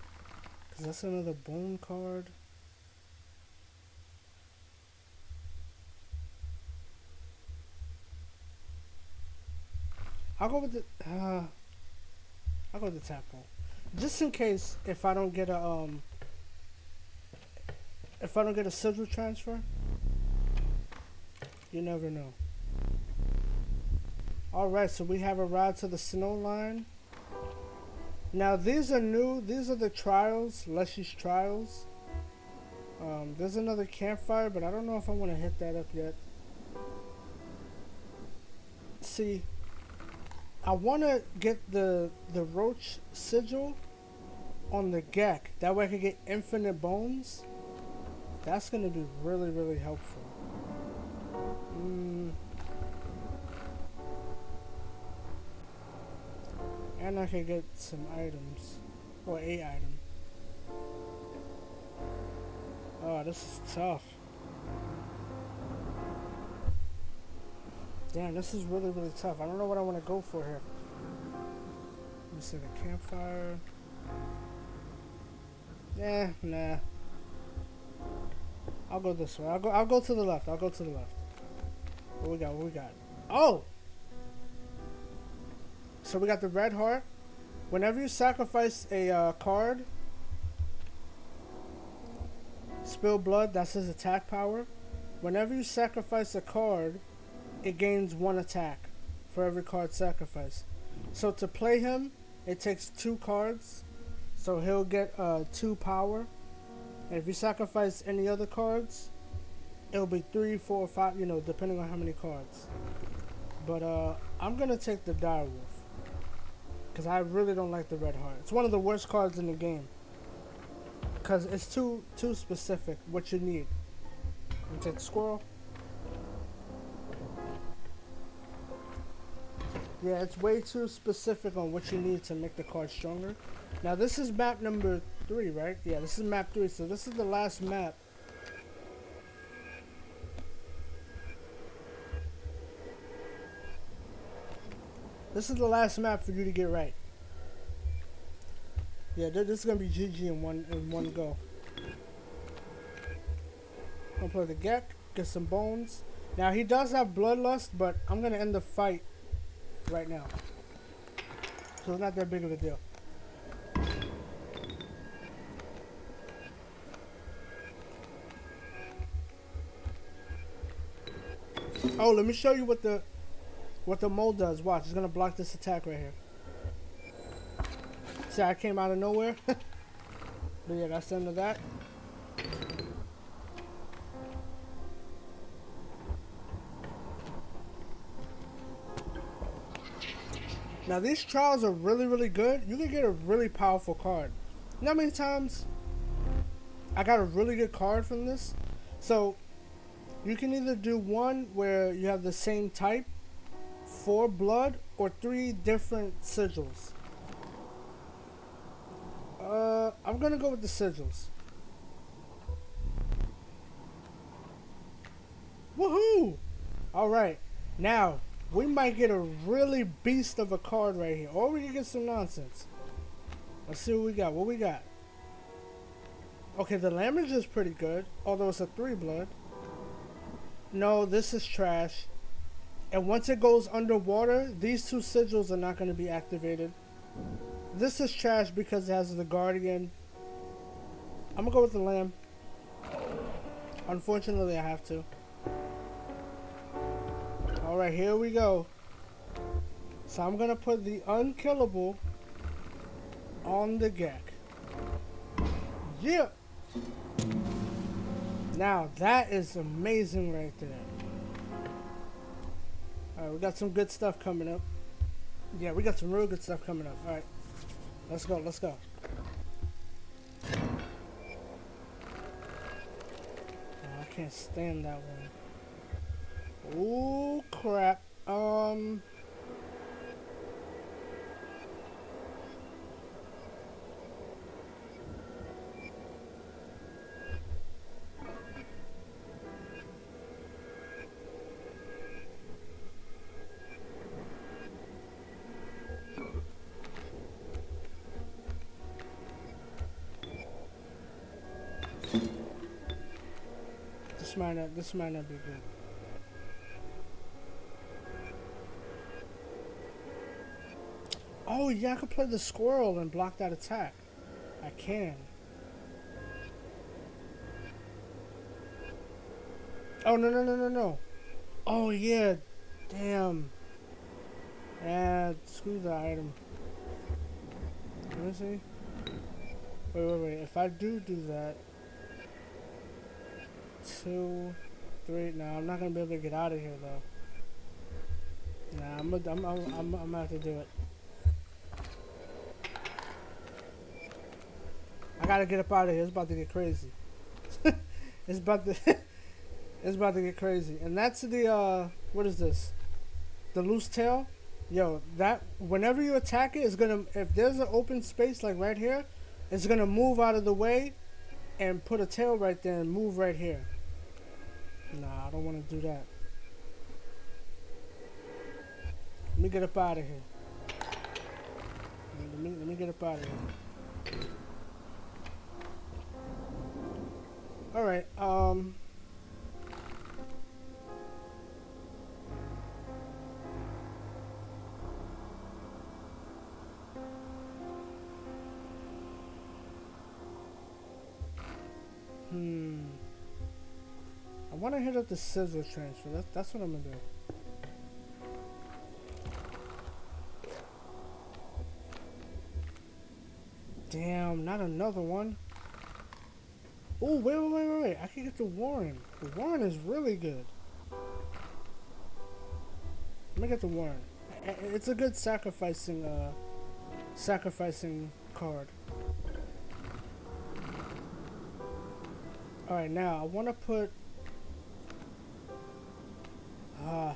Because that's another bone card. I'll go with the I'll go with the tadpole. Just in case if I don't get a sigil transfer, you never know. Alright, so we have a ride to the snow line. Now these are new, these are the trials, Leshy's trials. There's another campfire, but I don't know if I want to hit that up yet. See, I want to get the roach sigil on the Gek. That way I can get infinite bones. That's going to be really, really helpful. And I can get some items. Or a item. Oh, this is tough. Damn, this is really, really tough. I don't know what I want to go for here. Let me see the campfire. Nah. I'll go this way. I'll go to the left. I'll go to the left. What we got? Oh! So we got the red heart. Whenever you sacrifice a card, spill blood, that's his attack power. Whenever you sacrifice a card, it gains 1 attack for every card sacrificed. So to play him, it takes 2 cards. So he'll get 2 power. And if you sacrifice any other cards, it'll be 3, 4, 5, you know, depending on how many cards. But I'm going to take the direwolf. Because I really don't like the red heart. It's one of the worst cards in the game. Because it's too specific what you need. I'm going to take the squirrel. Yeah, it's way too specific on what you need to make the card stronger. Now this is map number 3, right? Yeah, this is map 3, so this is the last map. This is the last map for you to get right. Yeah, this is gonna be GG in one go. I'm gonna play the Gek, get some bones. Now he does have bloodlust, but I'm gonna end the fight right now. So it's not that big of a deal. Oh, let me show you what the mole does. Watch, it's gonna block this attack right here. See, I came out of nowhere. But yeah, that's the end of that. Now these trials are really, really good. You can get a really powerful card. You know how many times I got a really good card from this? So you can either do one where you have the same type, 4 blood, or 3 different sigils. I'm gonna go with the sigils. Woohoo! Alright, now we might get a really beast of a card right here. Or we can get some nonsense. Let's see what we got. What we got? Okay, the Lamage is pretty good. Although it's a 3 blood. No, this is trash. And once it goes underwater, these 2 sigils are not going to be activated. This is trash because it has the Guardian. I'm going to go with the Lamb. Unfortunately, I have to. Alright, here we go. So I'm going to put the Unkillable on the Gek. Yeah! Now, that is amazing right there. Alright, we got some good stuff coming up. Yeah, we got some real good stuff coming up. Alright, let's go, let's go. Oh, I can't stand that one. Oh crap. this might not be good. Oh yeah, I could play the squirrel and block that attack. I can. Oh no. Oh yeah, damn. Yeah, screw the item. Let me see. Wait. If I do that, 2, 3. No, I'm not gonna be able to get out of here though. Nah, I'm gonna have to do it. I gotta get up out of here. It's about to get crazy. it's about to it's about to get crazy. And that's the what is this? The loose tail? Yo, that whenever you attack it, it's gonna, if there's an open space like right here, it's gonna move out of the way and put a tail right there and move right here. Nah, I don't wanna do that. Let me get up out of here. Let me get up out of here. Alright, I want to hit up the scissor transfer. That's what I'm gonna do. Damn, not another one. Oh, wait. I can get the Warren. The Warren is really good. Let me get the Warren. It's a good sacrificing card. Alright, now I want to put... I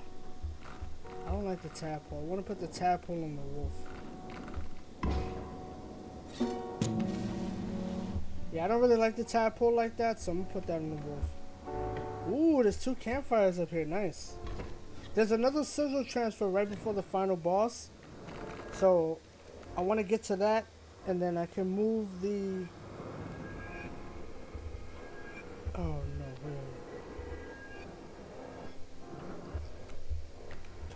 don't like the tadpole. I want to put the tadpole on the wolf. Yeah, I don't really like the tadpole like that, so I'm going to put that on the wolf. Ooh, there's 2 campfires up here. Nice. There's another scissor transfer right before the final boss. So, I want to get to that, and then I can move the... Oh, no, really.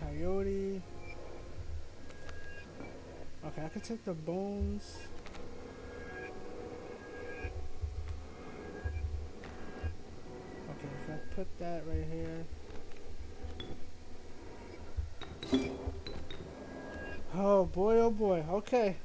Coyote. Okay, I can take the bones. Okay, if I put that right here. Oh boy, okay,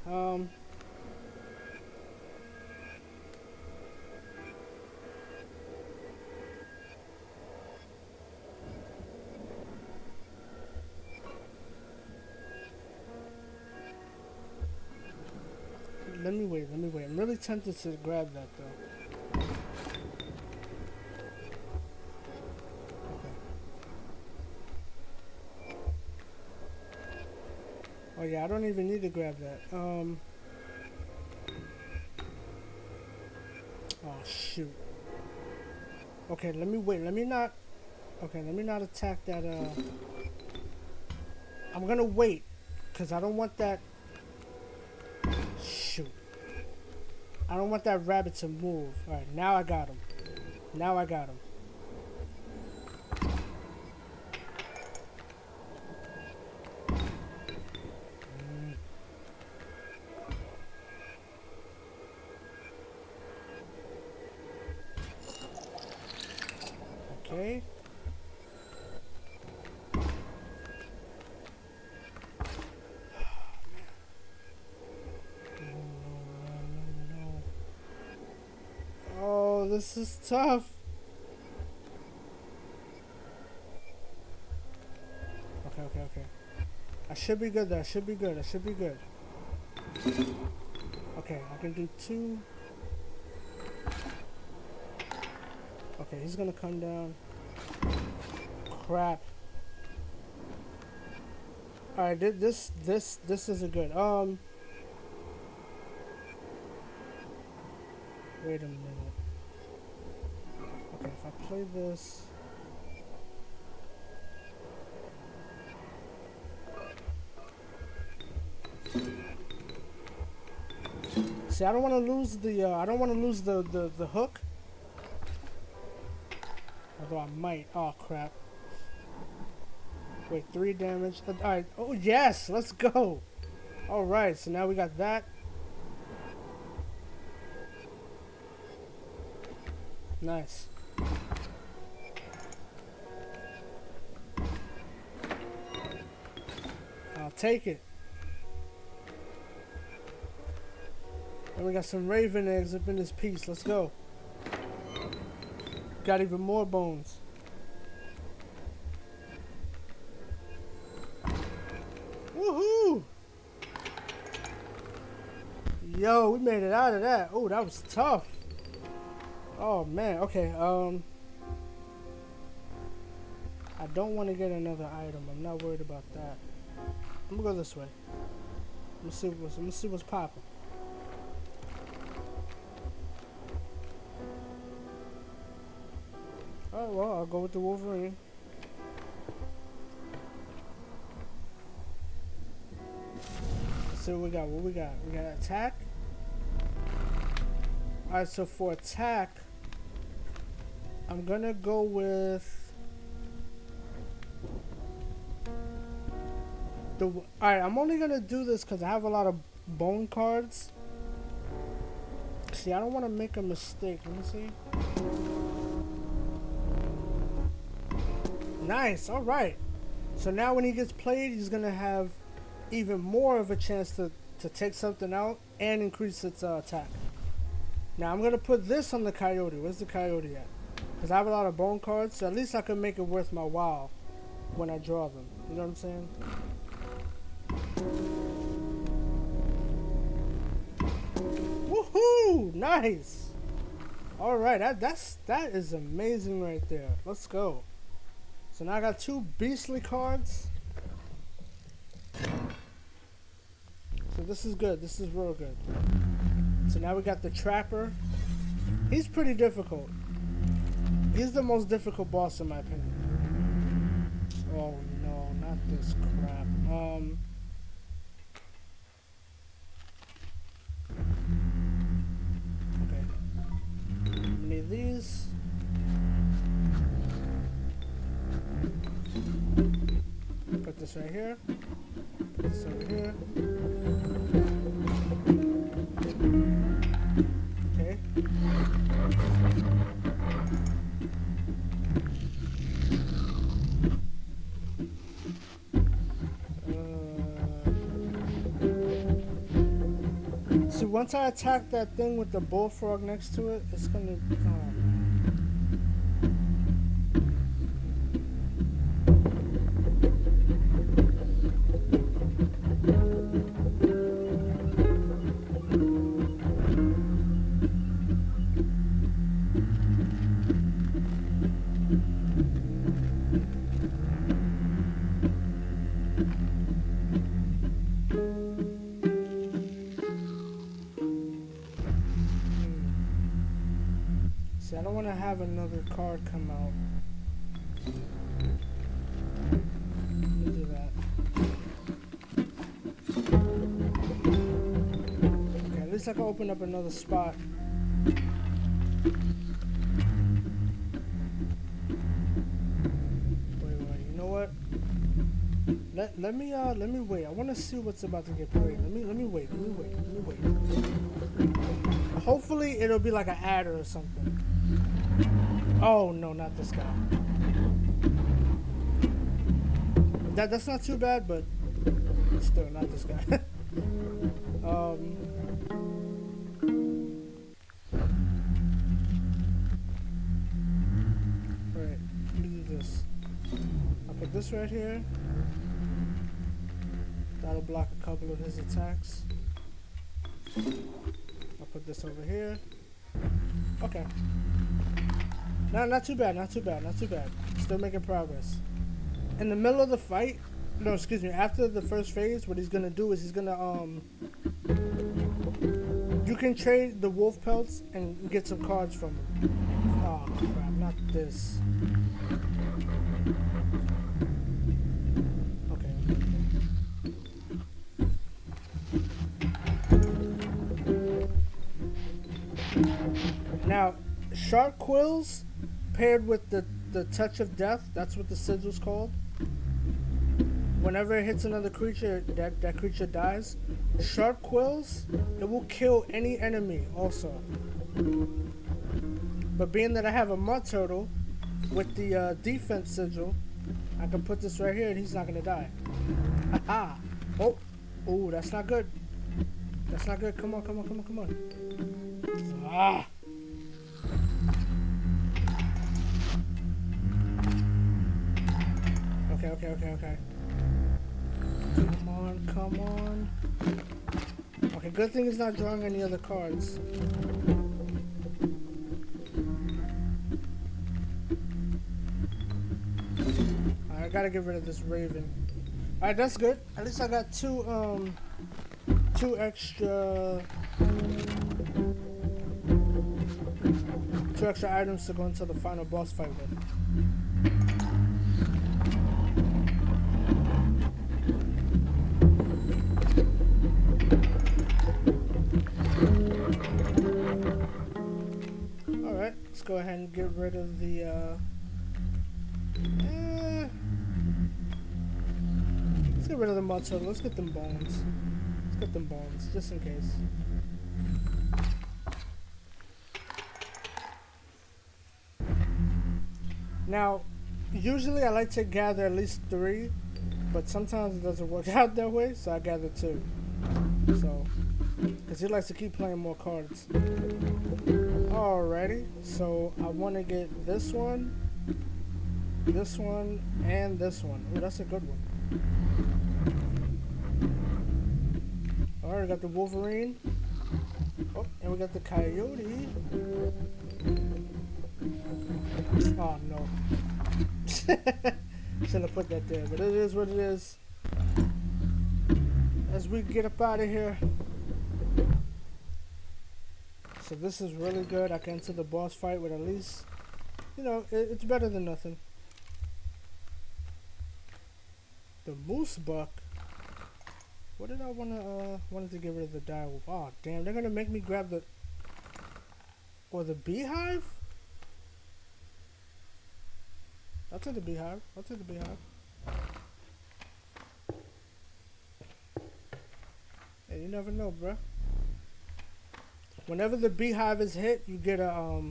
let me wait. I'm really tempted to grab that though. Oh yeah, I don't even need to grab that. Oh shoot. Okay, let me wait. Let me not attack that. I'm gonna wait, cause I don't want that. Shoot. I don't want that rabbit to move. All right, now I got him. Okay. No. Oh, this is tough. Okay. I should be good there. I should be good. Okay, I can do 2. Okay, he's gonna come down. Crap. Alright, this isn't good. Wait a minute. Okay, if I play this. See, I don't want to lose the. I don't want to lose the hook. Although I might. Oh, crap. Wait, 3 damage. Alright. Oh, yes! Let's go! Alright, so now we got that. Nice. I'll take it. And we got some raven eggs up in this piece. Let's go. Got even more bones. Woohoo! Yo, we made it out of that. Oh, that was tough. Oh man. Okay. I don't want to get another item. I'm not worried about that. I'm gonna go this way. Let me see what's popping. Alright, well, I'll go with the Wolverine. Let's see what we got. What we got? We got attack. Alright, so for attack, I'm gonna go with the. Alright, I'm only gonna do this because I have a lot of bone cards. See, I don't want to make a mistake. Let me see. Nice. All right. So now when he gets played, he's gonna have even more of a chance to take something out and increase its attack. Now I'm gonna put this on the coyote. Where's the coyote at? Because I have a lot of bone cards, so at least I can make it worth my while when I draw them. You know what I'm saying? Woohoo! Nice. All right, that is amazing right there. Let's go. So now I got 2 beastly cards. So this is good. This is real good. So now we got the Trapper. He's pretty difficult. He's the most difficult boss in my opinion. Oh no, not this crap. Okay. Need these. Put this right here. Put this over here. Okay. See, once I attack that thing with the bullfrog next to it, it's gonna. See, I don't want to have another card come out. Let me do that. Okay, at least I can open up another spot. Wait, you know what? Let me wait. I want to see what's about to get played. Let me wait. Hopefully it'll be like an adder or something. Oh no, not this guy. That's not too bad, but still not this guy. Right, let me do this. I'll put this right here. That'll block a couple of his attacks. I'll put this over here. Okay. Not too bad. Still making progress. In the middle of the fight, no, excuse me, after the first phase, what he's gonna do is he's gonna, you can trade the wolf pelts and get some cards from him. Oh crap, not this. Now, shark quills paired with the the touch of death. That's what the sigil's called. Whenever it hits another creature, that creature dies. Sharp quills, it will kill any enemy also. But being that I have a mud turtle with the defense sigil, I can put this right here and he's not gonna die. Haha! Oh! Oh, that's not good. That's not good. Come on, come on, come on, come on. Ah! Okay, okay, okay, okay. Come on, come on. Okay, good thing he's not drawing any other cards. Alright, I gotta get rid of this Raven. Alright, that's good. At least I got two extra items to go into the final boss fight with. Alright, let's go ahead and get rid of the let's get rid of the mud turtle. Let's get them bones. Let's get them bones, just in case. Now, usually I like to gather at least 3, but sometimes it doesn't work out that way, so I gather 2. So, because he likes to keep playing more cards. Alrighty, so I want to get this one, and this one. Oh, that's a good one. Alright, we got the Wolverine. Oh, and we got the Coyote. Oh no. Shouldn't have put that there, but it is what it is. As we get up out of here. So this is really good. I can enter the boss fight with at least, you know, it's better than nothing. The Moose Buck. What did I wanted to get rid of the direwolf? Oh damn, they're gonna make me grab the the beehive? I'll take the beehive. I'll take the beehive. Hey, you never know, bruh. Whenever the beehive is hit, you get a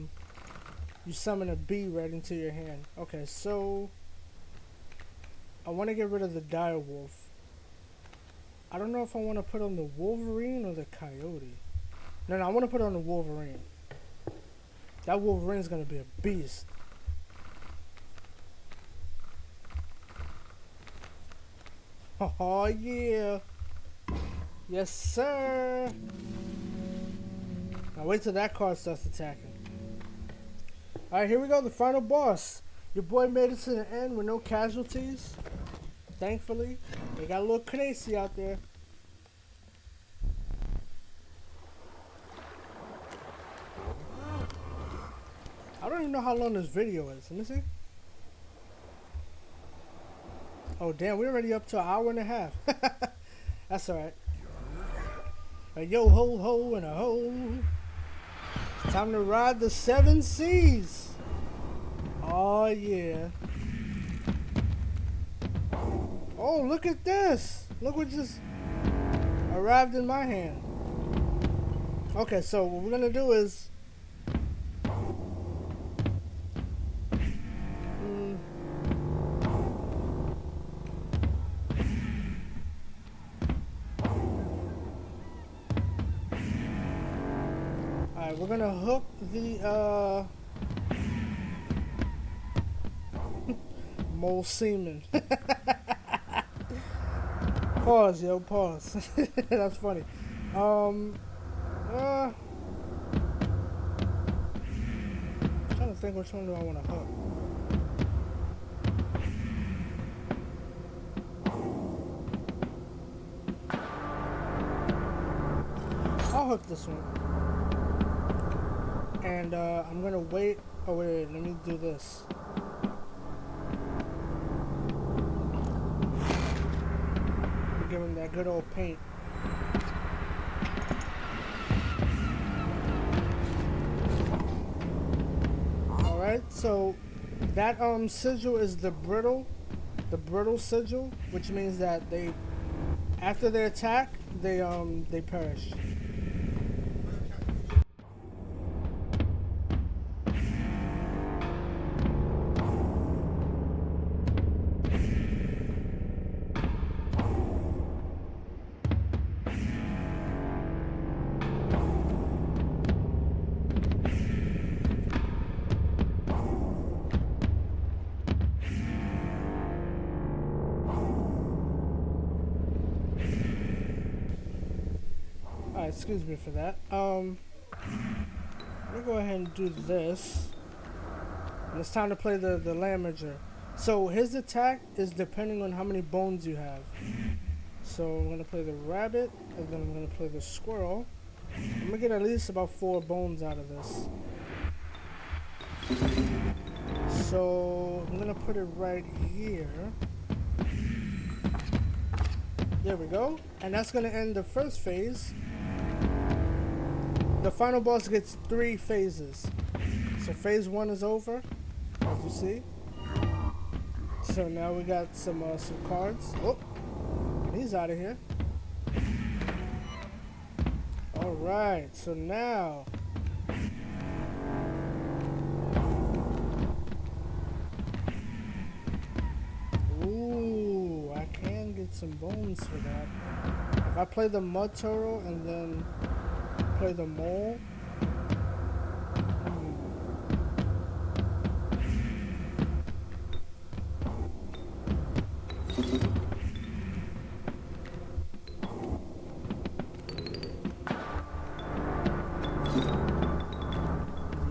you summon a bee right into your hand. Okay, so I want to get rid of the direwolf. I don't know if I want to put on the Wolverine or the Coyote. No, I want to put on the Wolverine. That Wolverine's gonna be a beast. Oh yeah. Yes, sir. Now wait till that card starts attacking. Alright, here we go, the final boss. Your boy made it to the end with no casualties. Thankfully. They got a little crazy out there. I don't even know how long this video is. Let me see. Oh damn, we're already up to an hour and a half. That's alright. A yo ho ho and a ho. It's time to ride the 7 seas. Oh yeah. Oh, look at this. Look what just arrived in my hand. Okay, so what we're gonna do is we're gonna hook the mole semen. Pause, yo, pause. That's funny. I'm trying to think which one do I want to hook. I'll hook this one. And I'm gonna wait. Oh wait, let me do this. Give him that good old paint. Alright, so That sigil is the brittle sigil, which means that after they attack, they perish. Alright, excuse me for that. Let me go ahead and do this. And it's time to play the Lamager. So his attack is depending on how many bones you have. So I'm gonna play the rabbit, and then I'm gonna play the squirrel. I'm gonna get at least about 4 bones out of this. So I'm gonna put it right here. There we go. And that's gonna end the first phase. The final boss gets 3 phases. So phase 1 is over, as you see. So now we got some cards. Oh, he's out of here. All right, so now ooh, I can get some bones for that. If I play the mud turtle and then play the mole.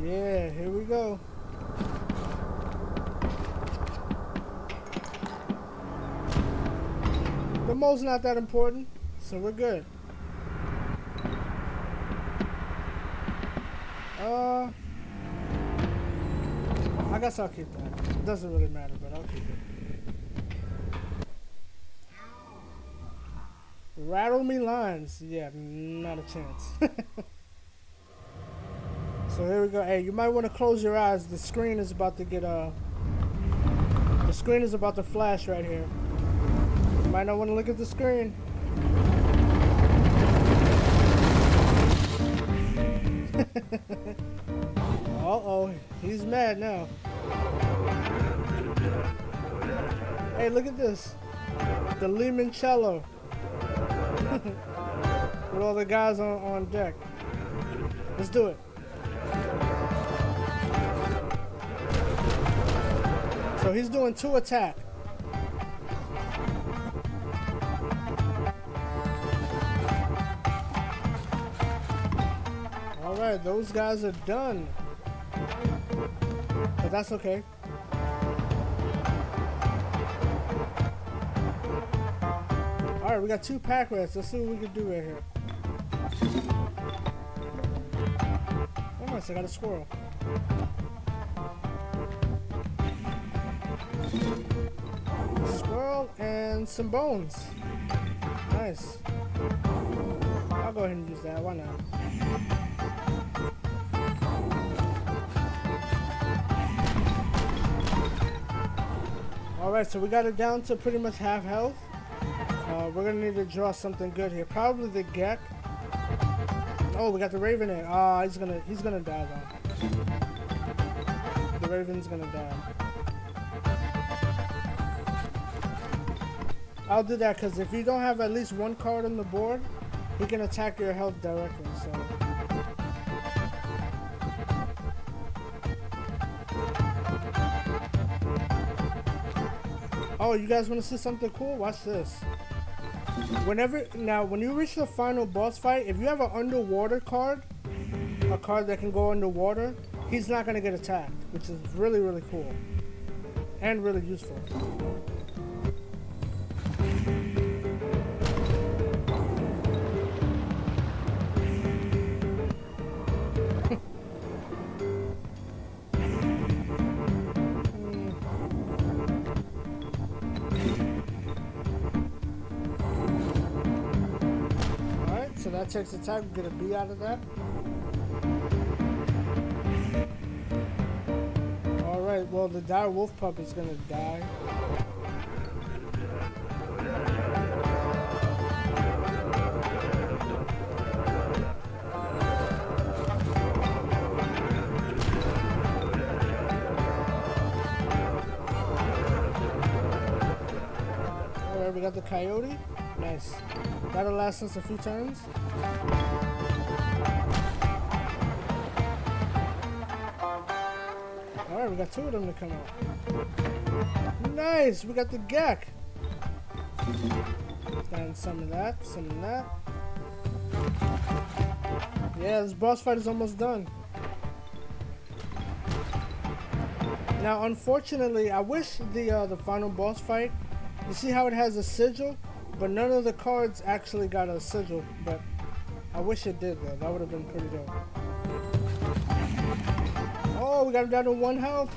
Yeah, here we go. The mole's not that important, so we're good. I guess I'll keep that. It doesn't really matter, but I'll keep it. Rattle me lines. Yeah, not a chance. So here we go. Hey, you might want to close your eyes. The screen is about to get the screen is about to flash right here. You might not want to look at the screen. Uh-oh, he's mad now. Hey, look at this. The limoncello. With all the guys on deck. Let's do it. So he's doing 2 attack. Alright, those guys are done. But that's okay. Alright, we got 2 pack rats. Let's see what we can do right here. Oh nice, I got a squirrel. Squirrel and some bones. Nice. I'll go ahead and use that. Why not? Alright, so we got it down to pretty much half health. We're gonna need to draw something good here. Probably the Gek. Oh, we got the Raven in. Ah, he's gonna die though. The Raven's gonna die. I'll do that because if you don't have at least 1 card on the board, he can attack your health directly. So. Oh, you guys want to see something cool? Watch this. When you reach the final boss fight, if you have an underwater card, a card that can go underwater, he's not going to get attacked, which is really, really cool. And really useful. So that takes attack. We get a B out of that. Alright, well Uh-oh, the dire wolf pup is gonna die. Alright, we got the coyote. Nice. That'll last us a few turns. Alright, we got 2 of them to come out. Nice! We got the Gek. And some of that, some of that. Yeah, this boss fight is almost done. Now, unfortunately, I wish the final boss fight, you see how it has a sigil, but none of the cards actually got a sigil, but I wish it did though. That would have been pretty dope. Oh, we got him down to 1 health.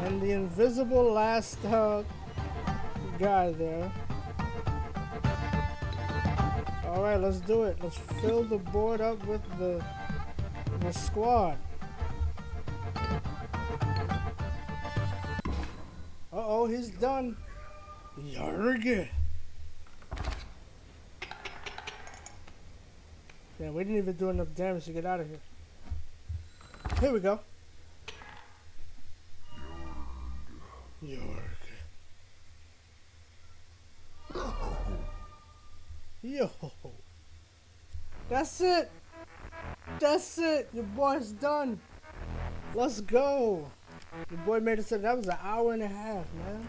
And the invisible last guy there. Alright, let's do it. Let's fill the board up with the squad. Uh-oh, he's done. Yarg. Yeah, we didn't even do enough damage to get out of here. Here we go. Yarg. Yo. That's it. That's it. Your boy's done. Let's go. Your boy made it. That was an hour and a half, man.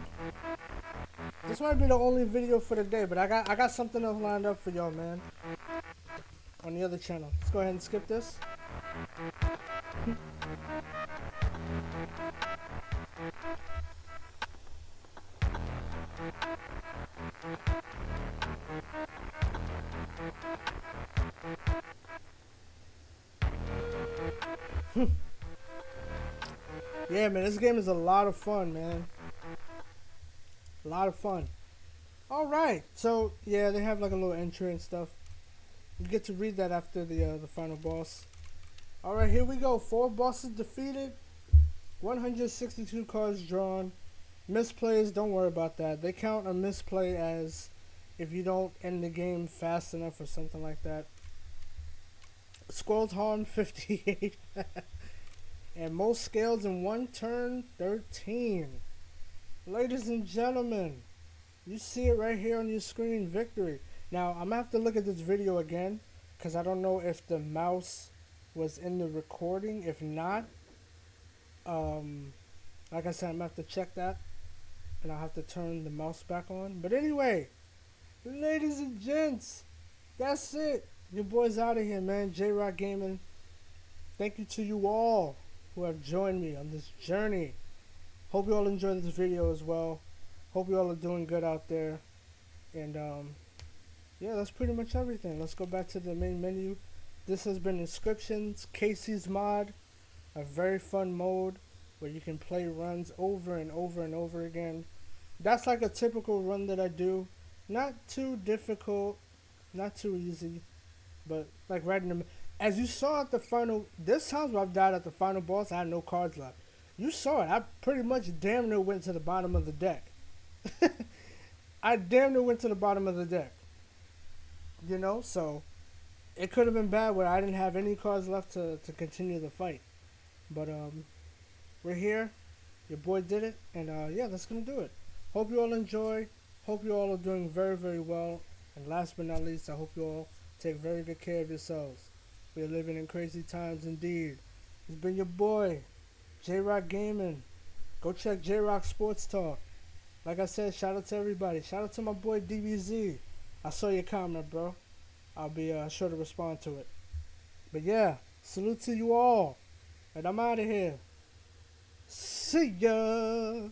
This might be the only video for the day, but I got something else lined up for y'all, man. On the other channel. Let's go ahead and skip this. Yeah, man, this game is a lot of fun, man. A lot of fun. Alright, so, yeah, they have like a little entry and stuff. You get to read that after the final boss. Alright, here we go. 4 bosses defeated. 162 cards drawn. Misplays, don't worry about that. They count a misplay as if you don't end the game fast enough or something like that. Squirrel's Harm, 58. And most scales in 1 turn, 13. Ladies and gentlemen, you see it right here on your screen, victory. Now, I'm going to have to look at this video again, because I don't know if the mouse was in the recording. If not, like I said, I'm going to have to check that, and I'll have to turn the mouse back on. But anyway, ladies and gents, that's it. Your boy's out of here, man. J-Rock Gaming. Thank you to you all who have joined me on this journey. Hope you all enjoyed this video as well. Hope you all are doing good out there. And yeah, that's pretty much everything. Let's go back to the main menu. This has been Inscriptions, Casey's Mod. A very fun mode where you can play runs over and over and over again. That's like a typical run that I do. Not too difficult, not too easy, but like right in the... As you saw at the final, there's times where I've died at the final boss, I had no cards left. You saw it. I pretty much damn near went to the bottom of the deck. I damn near went to the bottom of the deck. You know, so it could have been bad where I didn't have any cards left to continue the fight. But we're here. Your boy did it. And yeah, that's going to do it. Hope you all enjoy. Hope you all are doing very, very well. And last but not least, I hope you all take very good care of yourselves. We are living in crazy times indeed. It's been your boy, J-Rock Gaming. Go check J-Rock Sports Talk. Like I said, shout out to everybody. Shout out to my boy DBZ. I saw your comment, bro. I'll be sure to respond to it. But yeah, salute to you all. And I'm out of here. See ya.